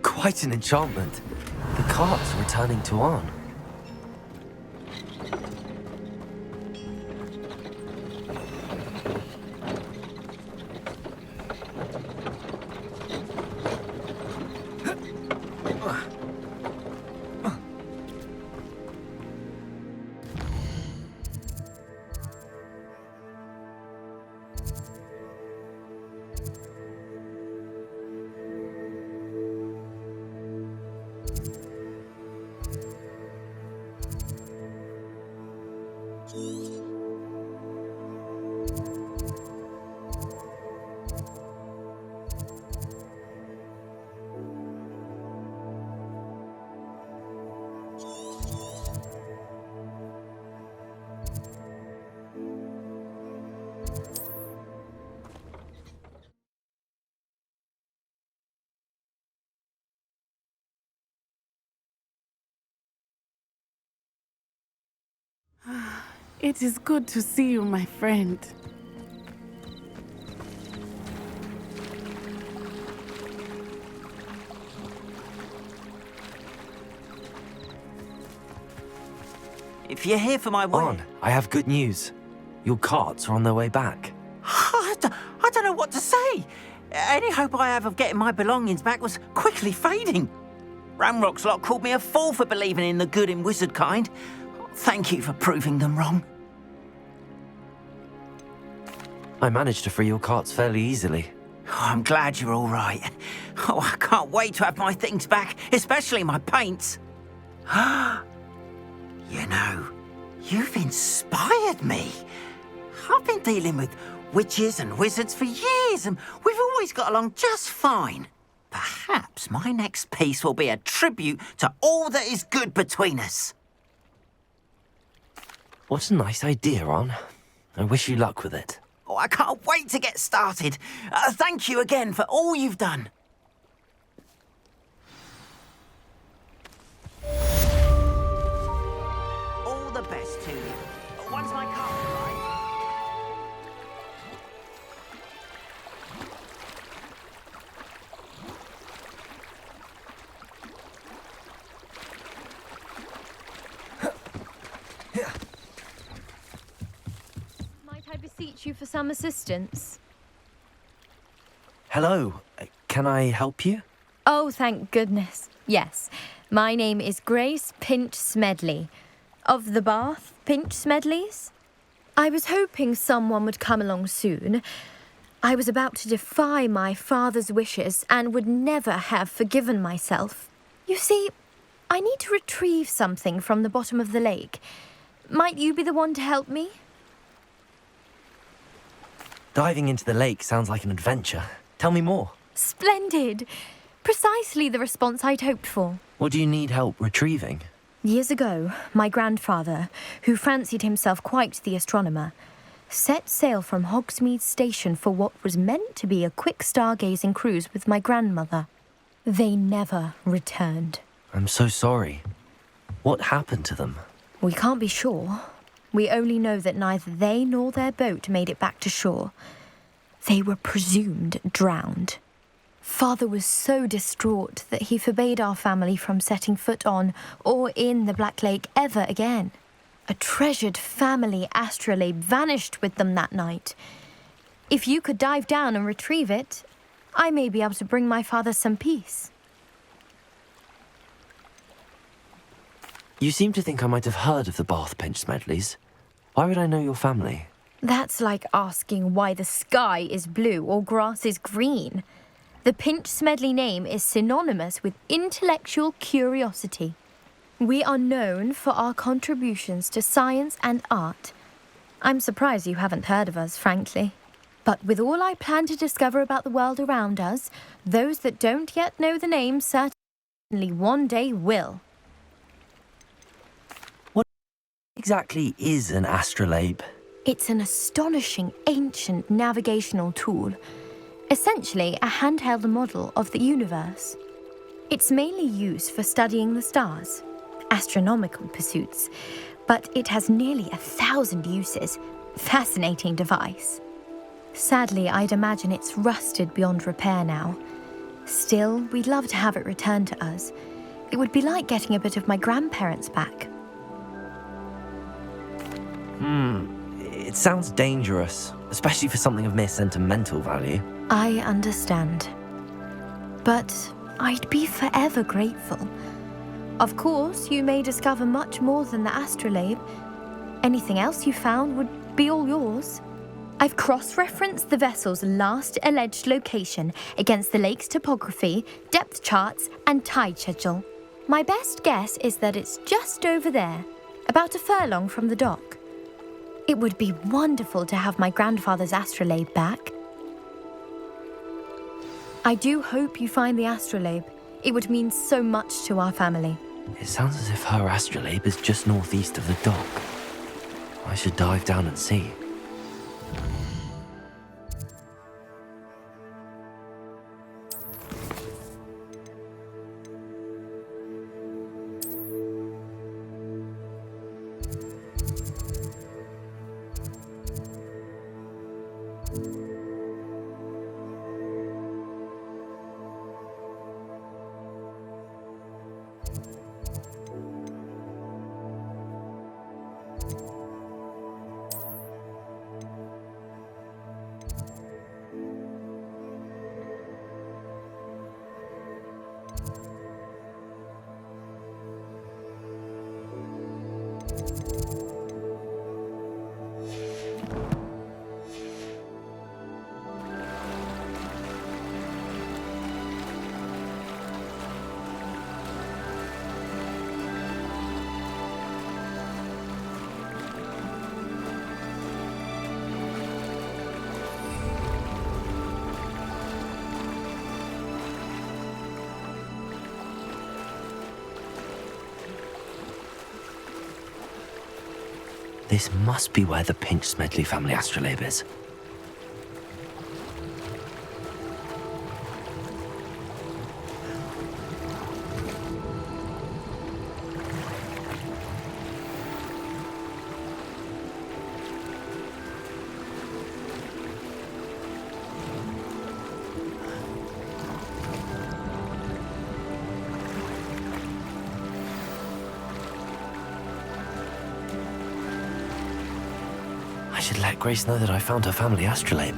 Quite an enchantment. The cart's returning to Arn. It is good to see you, my friend. If you're here for my way... Arn, I have good news. Your carts are on their way back. I don't know what to say. Any hope I have of getting my belongings back was quickly fading. Ranrock's lot called me a fool for believing in the good in wizard kind. Thank you for proving them wrong. I managed to free your carts fairly easily. Oh, I'm glad you're all right. Oh, I can't wait to have my things back, especially my paints. You know, you've inspired me. I've been dealing with witches and wizards for years, and we've always got along just fine. Perhaps my next piece will be a tribute to all that is good between us. What a nice idea, Ron. I wish you luck with it. Oh, I can't wait to get started. Thank you again for all you've done. All the best to you. Once my car arrives. Might I beseech you for some assistance? Hello. Can I help you? Oh, thank goodness. Yes. My name is Grace Pinch Smedley. Of the Bath Pinch Smedleys? I was hoping someone would come along soon. I was about to defy my father's wishes and would never have forgiven myself. You see, I need to retrieve something from the bottom of the lake. Might you be the one to help me? Diving into the lake sounds like an adventure. Tell me more. Splendid! Precisely the response I'd hoped for. What do you need help retrieving? Years ago, my grandfather, who fancied himself quite the astronomer, set sail from Hogsmeade Station for what was meant to be a quick stargazing cruise with my grandmother. They never returned. I'm so sorry. What happened to them? We can't be sure. We only know that neither they nor their boat made it back to shore. They were presumed drowned. Father was so distraught that he forbade our family from setting foot on or in the Black Lake ever again. A treasured family astrolabe vanished with them that night. If you could dive down and retrieve it, I may be able to bring my father some peace. You seem to think I might have heard of the Bath Pinch Smedleys. Why would I know your family? That's like asking why the sky is blue or grass is green. The Pinch Smedley name is synonymous with intellectual curiosity. We are known for our contributions to science and art. I'm surprised you haven't heard of us, frankly. But with all I plan to discover about the world around us, those that don't yet know the name certainly one day will. What exactly is an astrolabe? It's an astonishing ancient navigational tool. Essentially a handheld model of the universe. It's mainly used for studying the stars, astronomical pursuits, but it has nearly 1,000 uses. Fascinating device. Sadly, I'd imagine it's rusted beyond repair now. Still, we'd love to have it returned to us. It would be like getting a bit of my grandparents back. It sounds dangerous, especially for something of mere sentimental value. I understand. But I'd be forever grateful. Of course, you may discover much more than the astrolabe. Anything else you found would be all yours. I've cross-referenced the vessel's last alleged location against the lake's topography, depth charts, and tide schedule. My best guess is that it's just over there, about a furlong from the dock. It would be wonderful to have my grandfather's astrolabe back. I do hope you find the astrolabe. It would mean so much to our family. It sounds as if her astrolabe is just northeast of the dock. I should dive down and see. This must be where the Pinch Smedley family astrolabe is. I should let Grace know that I found her family astrolabe.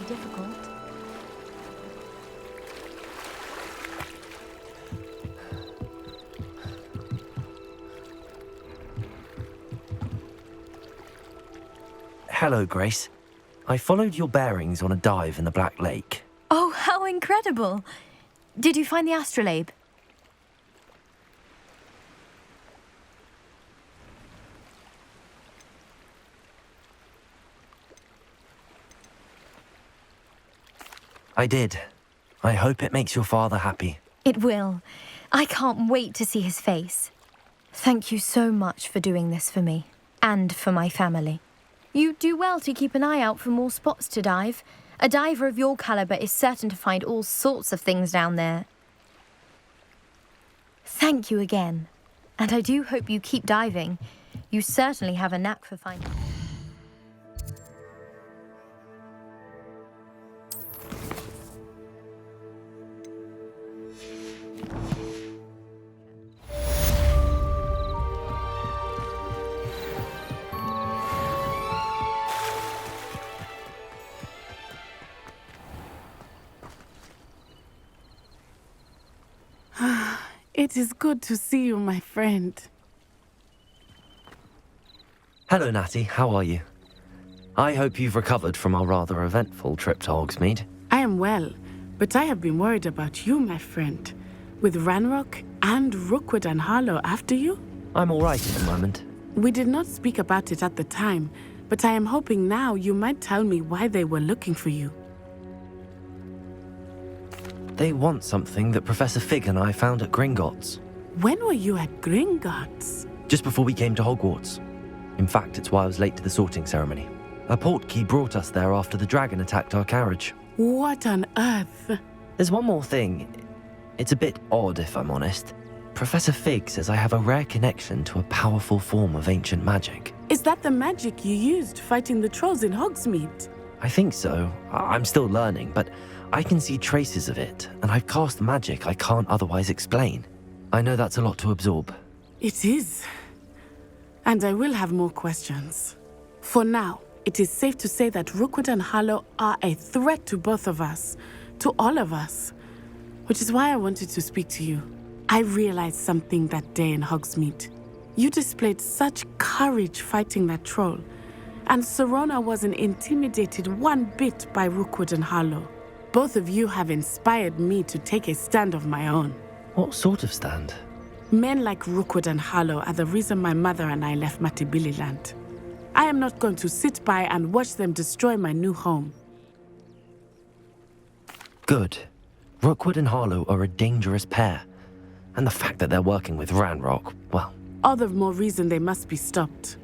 Difficult. Hello, Grace. I followed your bearings on a dive in the Black Lake. Oh, how incredible! Did you find the astrolabe? I did. I hope it makes your father happy. It will. I can't wait to see his face. Thank you so much for doing this for me, and for my family. You do well to keep an eye out for more spots to dive. A diver of your caliber is certain to find all sorts of things down there. Thank you again. And I do hope you keep diving. You certainly have a knack for finding... It is good to see you, my friend. Hello, Natty. How are you? I hope you've recovered from our rather eventful trip to Hogsmeade. I am well, but I have been worried about you, my friend. With Ranrock and Rookwood and Harlow after you? I'm all right at the moment. We did not speak about it at the time, but I am hoping now you might tell me why they were looking for you. They want something that Professor Fig and I found at Gringotts. When were you at Gringotts? Just before we came to Hogwarts. In fact, it's why I was late to the sorting ceremony. A portkey brought us there after the dragon attacked our carriage. What on earth? There's one more thing. It's a bit odd, if I'm honest. Professor Fig says I have a rare connection to a powerful form of ancient magic. Is that the magic you used fighting the trolls in Hogsmeade? I think so. I'm still learning, but I can see traces of it, and I've cast magic I can't otherwise explain. I know that's a lot to absorb. It is. And I will have more questions. For now, it is safe to say that Rookwood and Harlow are a threat to both of us, to all of us, which is why I wanted to speak to you. I realized something that day in Hogsmeade. You displayed such courage fighting that troll, and Serona wasn't intimidated one bit by Rookwood and Harlow. Both of you have inspired me to take a stand of my own. What sort of stand? Men like Rookwood and Harlow are the reason my mother and I left Matibili land. I am not going to sit by and watch them destroy my new home. Good. Rookwood and Harlow are a dangerous pair. And the fact that they're working with Ranrock, well... All the more reason they must be stopped.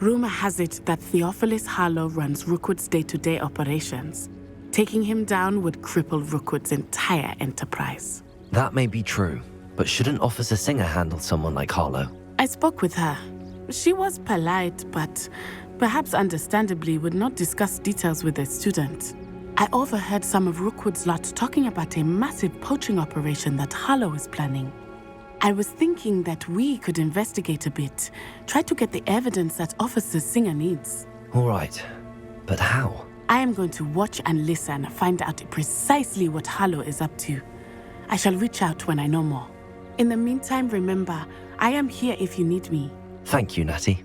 Rumor has it that Theophilus Harlow runs Rookwood's day-to-day operations. Taking him down would cripple Rookwood's entire enterprise. That may be true, but shouldn't Officer Singer handle someone like Harlow? I spoke with her. She was polite, but perhaps understandably would not discuss details with a student. I overheard some of Rookwood's lot talking about a massive poaching operation that Harlow is planning. I was thinking that we could investigate a bit, try to get the evidence that Officer Singer needs. All right, but how? I am going to watch and listen, find out precisely what Harlow is up to. I shall reach out when I know more. In the meantime, remember, I am here if you need me. Thank you, Natty.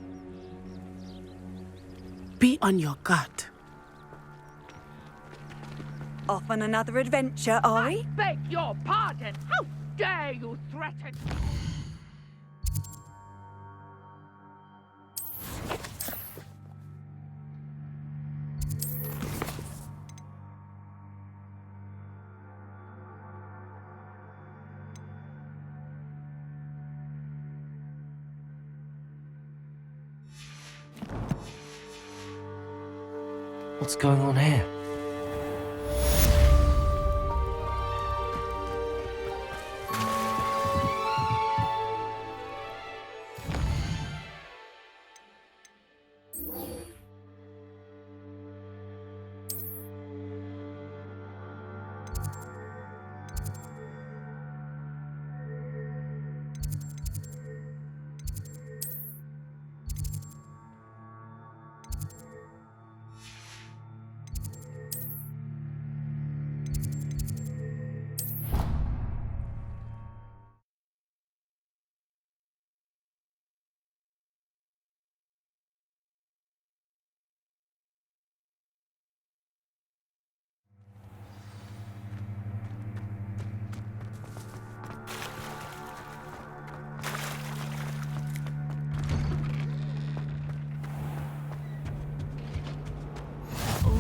Be on your guard. Off on another adventure, are we? Beg your pardon! How dare you threaten... What's going on here?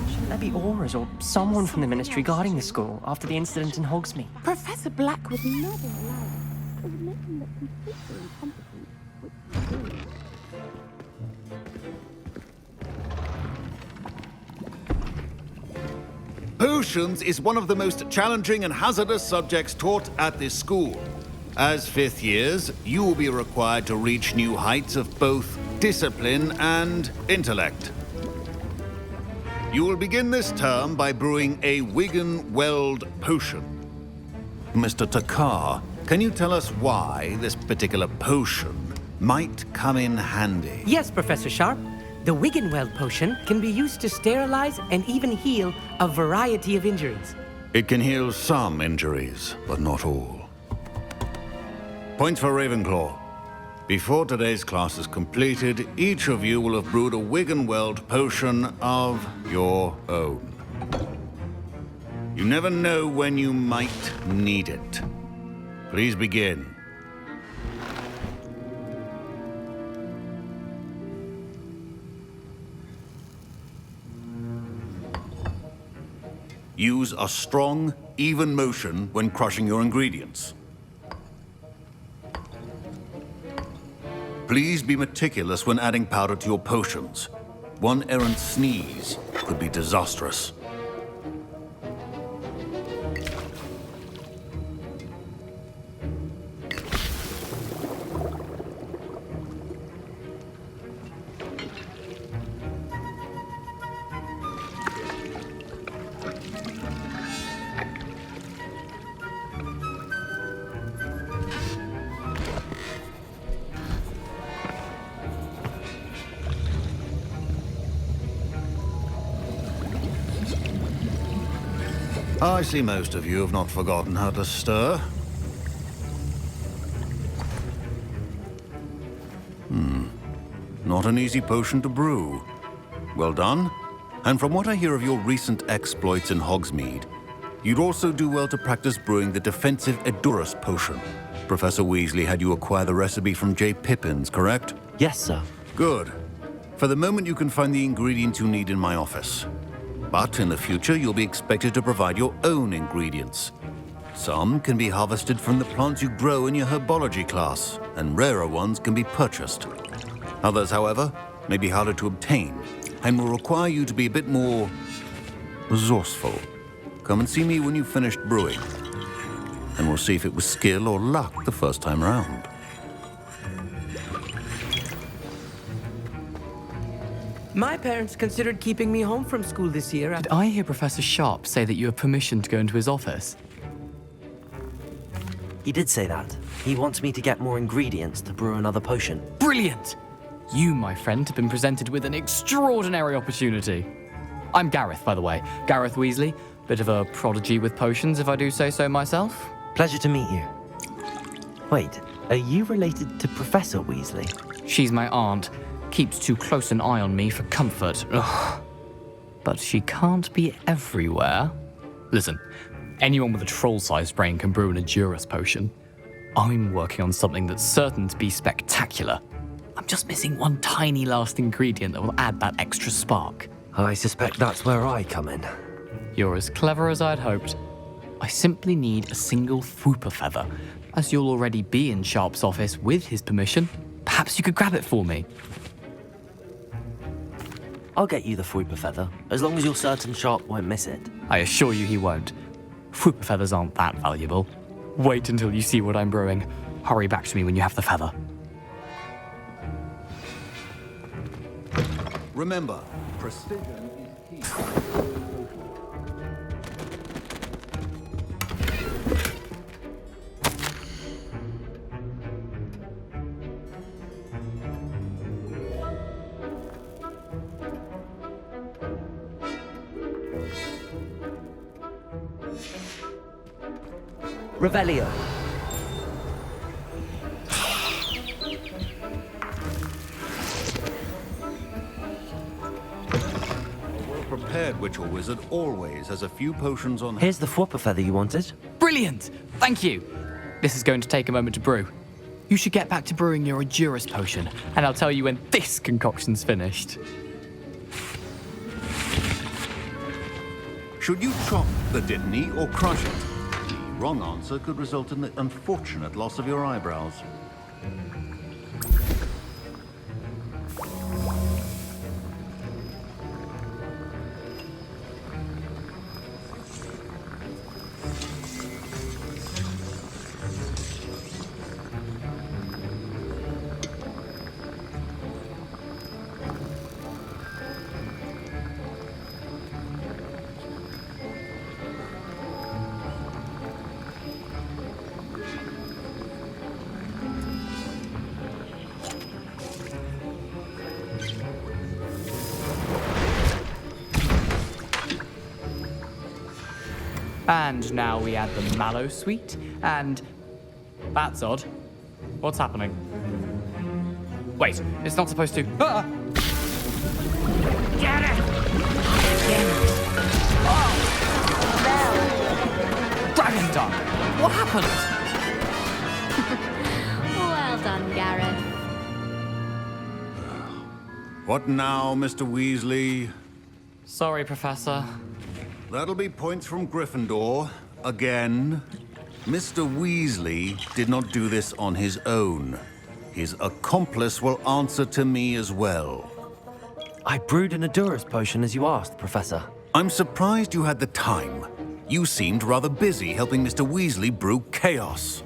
Shouldn't there be auras or someone from the Ministry guarding the school after the incident in Hogsmeade? Professor Black would never allow it. It would make him look completely incompetent. Potions is one of the most challenging and hazardous subjects taught at this school. As fifth years, you will be required to reach new heights of both discipline and intellect. You will begin this term by brewing a Wigan-Weld potion. Mr. Takar, can you tell us why this particular potion might come in handy? Yes, Professor Sharp. The Wigan-Weld potion can be used to sterilize and even heal a variety of injuries. It can heal some injuries, but not all. Points for Ravenclaw. Before today's class is completed, each of you will have brewed a Wigan-Weld potion of your own. You never know when you might need it. Please begin. Use a strong, even motion when crushing your ingredients. Please be meticulous when adding powder to your potions. One errant sneeze could be disastrous. I see most of you have not forgotten how to stir. Not an easy potion to brew. Well done. And from what I hear of your recent exploits in Hogsmeade, you'd also do well to practice brewing the defensive Edurus potion. Professor Weasley had you acquire the recipe from J. Pippins, correct? Yes, sir. Good. For the moment, you can find the ingredients you need in my office. But in the future, you'll be expected to provide your own ingredients. Some can be harvested from the plants you grow in your herbology class, and rarer ones can be purchased. Others, however, may be harder to obtain, and will require you to be a bit more resourceful. Come and see me when you've finished brewing, and we'll see if it was skill or luck the first time around. My parents considered keeping me home from school this year. Did I hear Professor Sharp say that you have permission to go into his office? He did say that. He wants me to get more ingredients to brew another potion. Brilliant! You, my friend, have been presented with an extraordinary opportunity. I'm Gareth, by the way. Gareth Weasley. Bit of a prodigy with potions, if I do say so myself. Pleasure to meet you. Wait, are you related to Professor Weasley? She's my aunt. Keeps too close an eye on me for comfort. Ugh. But she can't be everywhere. Listen, anyone with a troll-sized brain can brew an Edurus potion. I'm working on something that's certain to be spectacular. I'm just missing one tiny last ingredient that will add that extra spark. I suspect that's where I come in. You're as clever as I'd hoped. I simply need a single Fwooper feather. As you'll already be in Sharp's office with his permission, perhaps you could grab it for me. I'll get you the Fwooper feather, as long as you're certain Sharp won't miss it. I assure you he won't. Fwooper feathers aren't that valuable. Wait until you see what I'm brewing. Hurry back to me when you have the feather. Remember, precision is key. Revelio. Prepared witch or wizard always has a few potions on hand. Here's the Fwooper feather you wanted. Brilliant! Thank you. This is going to take a moment to brew. You should get back to brewing your Edurus potion, and I'll tell you when this concoction's finished. Should you chop the Dittany or crush it? The wrong answer could result in the unfortunate loss of your eyebrows. And now we add the mallow sweet, and... That's odd. What's happening? Wait, it's not supposed to... Ah! Get it! Dragon Duck! What happened? Well done, Gareth. What now, Mr. Weasley? Sorry, Professor. That'll be points from Gryffindor. Again. Mr. Weasley did not do this on his own. His accomplice will answer to me as well. I brewed an Edurus potion as you asked, Professor. I'm surprised you had the time. You seemed rather busy helping Mr. Weasley brew chaos.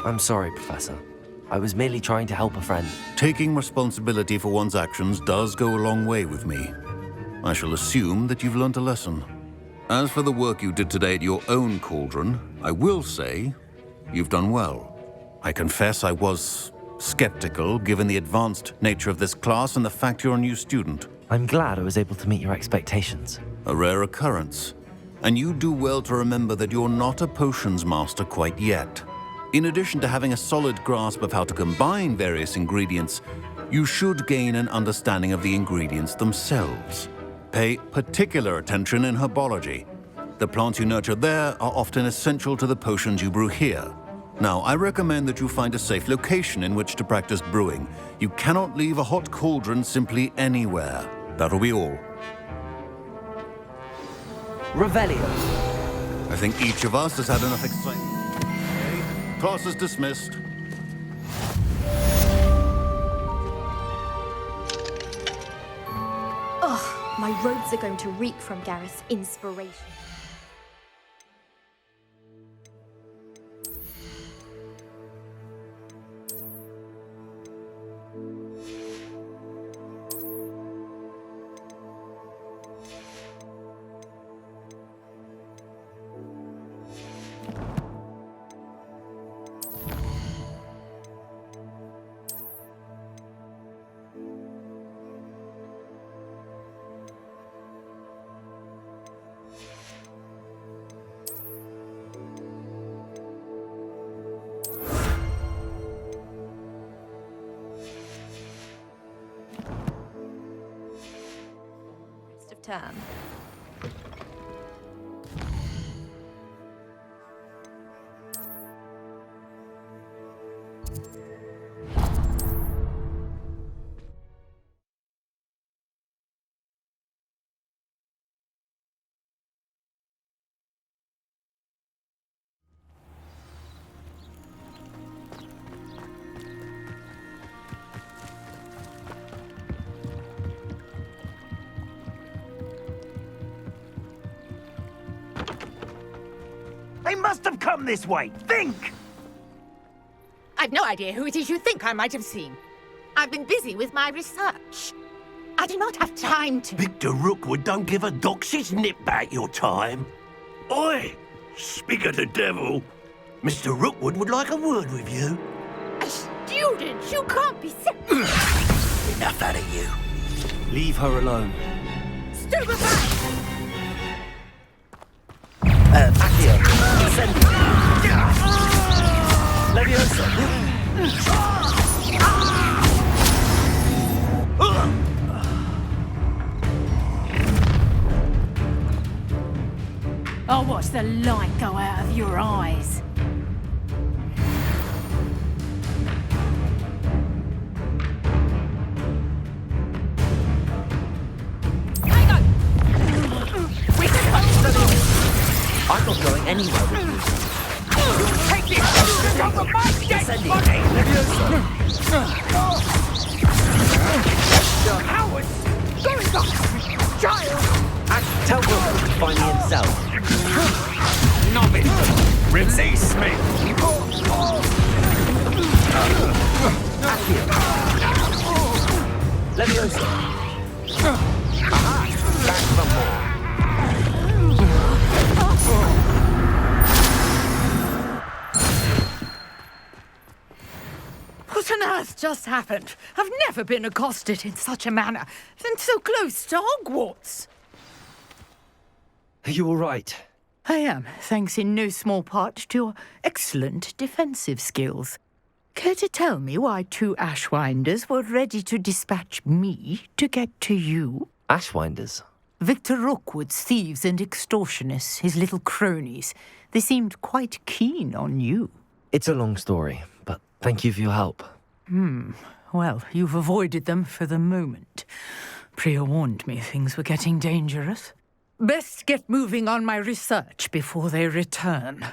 I'm sorry, Professor. I was merely trying to help a friend. Taking responsibility for one's actions does go a long way with me. I shall assume that you've learnt a lesson. As for the work you did today at your own cauldron, I will say you've done well. I confess I was skeptical given the advanced nature of this class and the fact you're a new student. I'm glad I was able to meet your expectations. A rare occurrence. And you do well to remember that you're not a potions master quite yet. In addition to having a solid grasp of how to combine various ingredients, you should gain an understanding of the ingredients themselves. Pay particular attention in herbology. The plants you nurture there are often essential to the potions you brew here. Now, I recommend that you find a safe location in which to practice brewing. You cannot leave a hot cauldron simply anywhere. That'll be all. Revelio. I think each of us has had enough excitement. Okay. Class is dismissed. Ugh, my robes are going to reek from Gareth's inspiration. Term. They must have come this way. Think! I've no idea who it is you think I might have seen. I've been busy with my research. I do not have time to... Victor Rookwood don't give a doxy's nip back your time. Oi! Speak of the devil. Mr. Rookwood would like a word with you. A student? You can't be Enough out of you. Leave her alone. Stupefy! Accio. Incendio. Leviosa. I'll watch the light go out of your eyes. Hang on! We can I'm not going anywhere with you. take this! Over my dead body! Cowards! Going back! Child! And tell Wilson to find me himself. Novice! Release me! Accio. Leviosa. Aha! Back from more. What on earth just happened? I've never been accosted in such a manner, and so close to Hogwarts. Are you all right? I am, thanks in no small part to your excellent defensive skills. Care to tell me why 2 Ashwinders were ready to dispatch me to get to you? Ashwinders? Victor Rookwood's thieves and extortionists, his little cronies. They seemed quite keen on you. It's a long story, but thank you for your help. Well, you've avoided them for the moment. Priya warned me things were getting dangerous. Best get moving on my research before they return.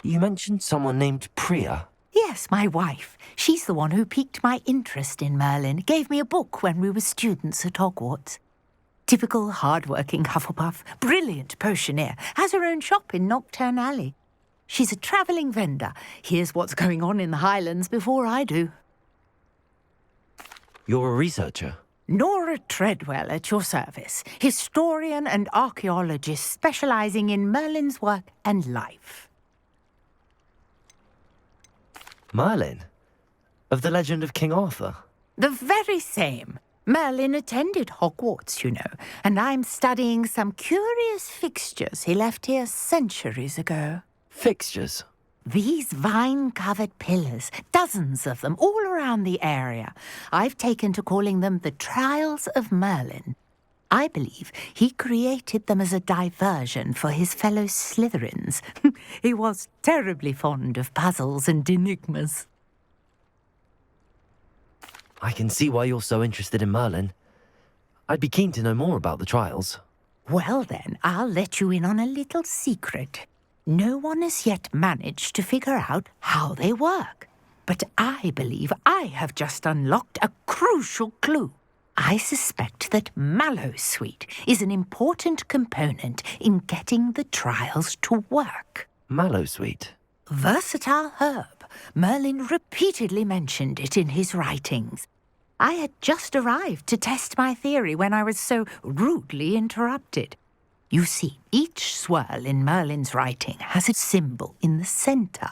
You mentioned someone named Priya. Yes, my wife. She's the one who piqued my interest in Merlin. Gave me a book when we were students at Hogwarts. Typical hard-working Hufflepuff, brilliant potioneer, has her own shop in Knockturn Alley. She's a travelling vendor. Hears what's going on in the Highlands before I do. You're a researcher? Nora Treadwell at your service. Historian and archaeologist specialising in Merlin's work and life. Merlin? Of the legend of King Arthur? The very same. Merlin attended Hogwarts, you know, and I'm studying some curious fixtures he left here centuries ago. Fixtures? These vine-covered pillars, dozens of them, all around the area. I've taken to calling them the Trials of Merlin. I believe he created them as a diversion for his fellow Slytherins. He was terribly fond of puzzles and enigmas. I can see why you're so interested in Merlin. I'd be keen to know more about the trials. Well then, I'll let you in on a little secret. No one has yet managed to figure out how they work. But I believe I have just unlocked a crucial clue. I suspect that Mallowsweet is an important component in getting the trials to work. Mallowsweet? Versatile herb. Merlin repeatedly mentioned it in his writings. I had just arrived to test my theory when I was so rudely interrupted. You see, each swirl in Merlin's writing has a symbol in the centre.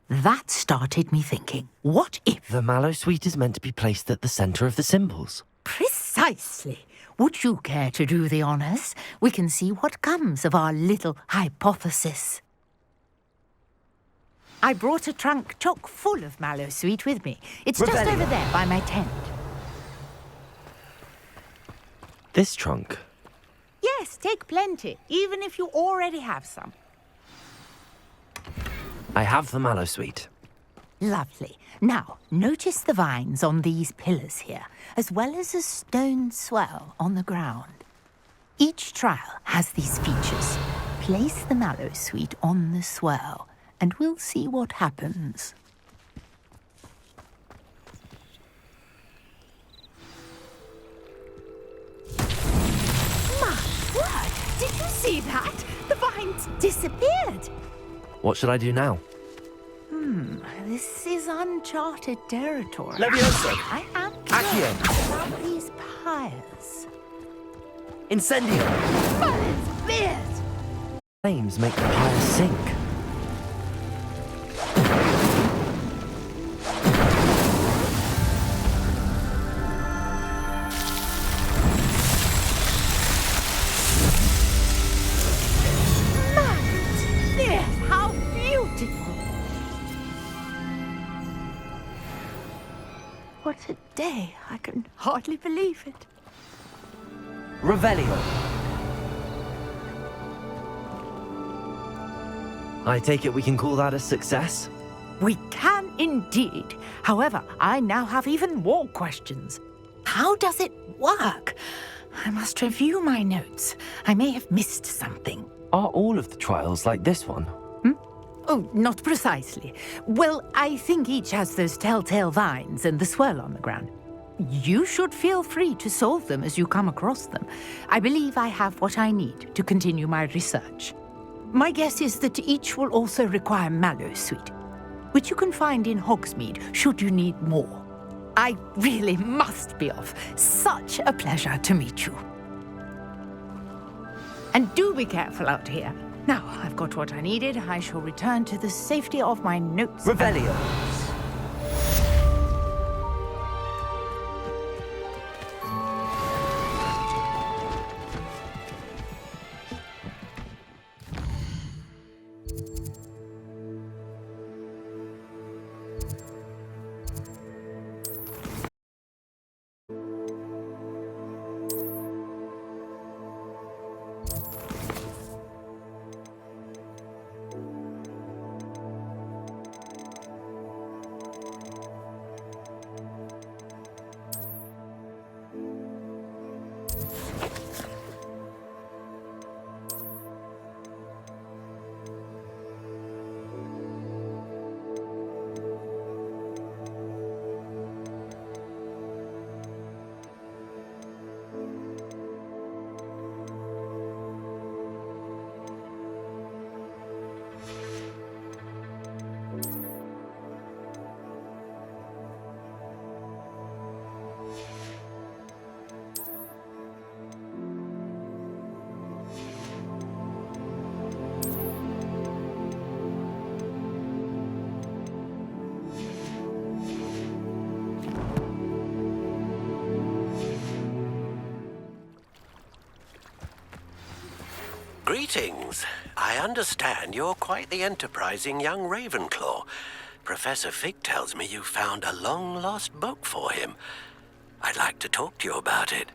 That started me thinking, what if... The Mallowsweet is meant to be placed at the centre of the symbols. Precisely. Would you care to do the honours? We can see what comes of our little hypothesis. I brought a trunk chock full of Mallowsweet with me. It's just over there by my tent. This trunk? Yes, take plenty, even if you already have some. I have the Mallowsweet. Lovely. Now, notice the vines on these pillars here, as well as a stone swell on the ground. Each trial has these features. Place the Mallowsweet on the swell, and we'll see what happens. My word! Did you see that? The vines disappeared! What should I do now? This is uncharted territory. Leviosa! I am Accio! curious about these pyres. Incendio! Merlin's beard! Flames make the pyre sink. Merlin's beard! How beautiful! What a day. I can hardly believe it. Revelio. I take it we can call that a success? We can indeed. However, I now have even more questions. How does it work? I must review my notes. I may have missed something. Are all of the trials like this one? Oh, not precisely. Well, I think each has those telltale vines and the swirl on the ground. You should feel free to solve them as you come across them. I believe I have what I need to continue my research. My guess is that each will also require Mallowsweet, which you can find in Hogsmeade should you need more. I really must be off. Such a pleasure to meet you. And do be careful out here. Now, I've got what I needed. I shall return to the safety of my notes. Revelio. Greetings. I understand you're quite the enterprising young Ravenclaw. Professor Fig tells me you found a long-lost book for him. I'd like to talk to you about it.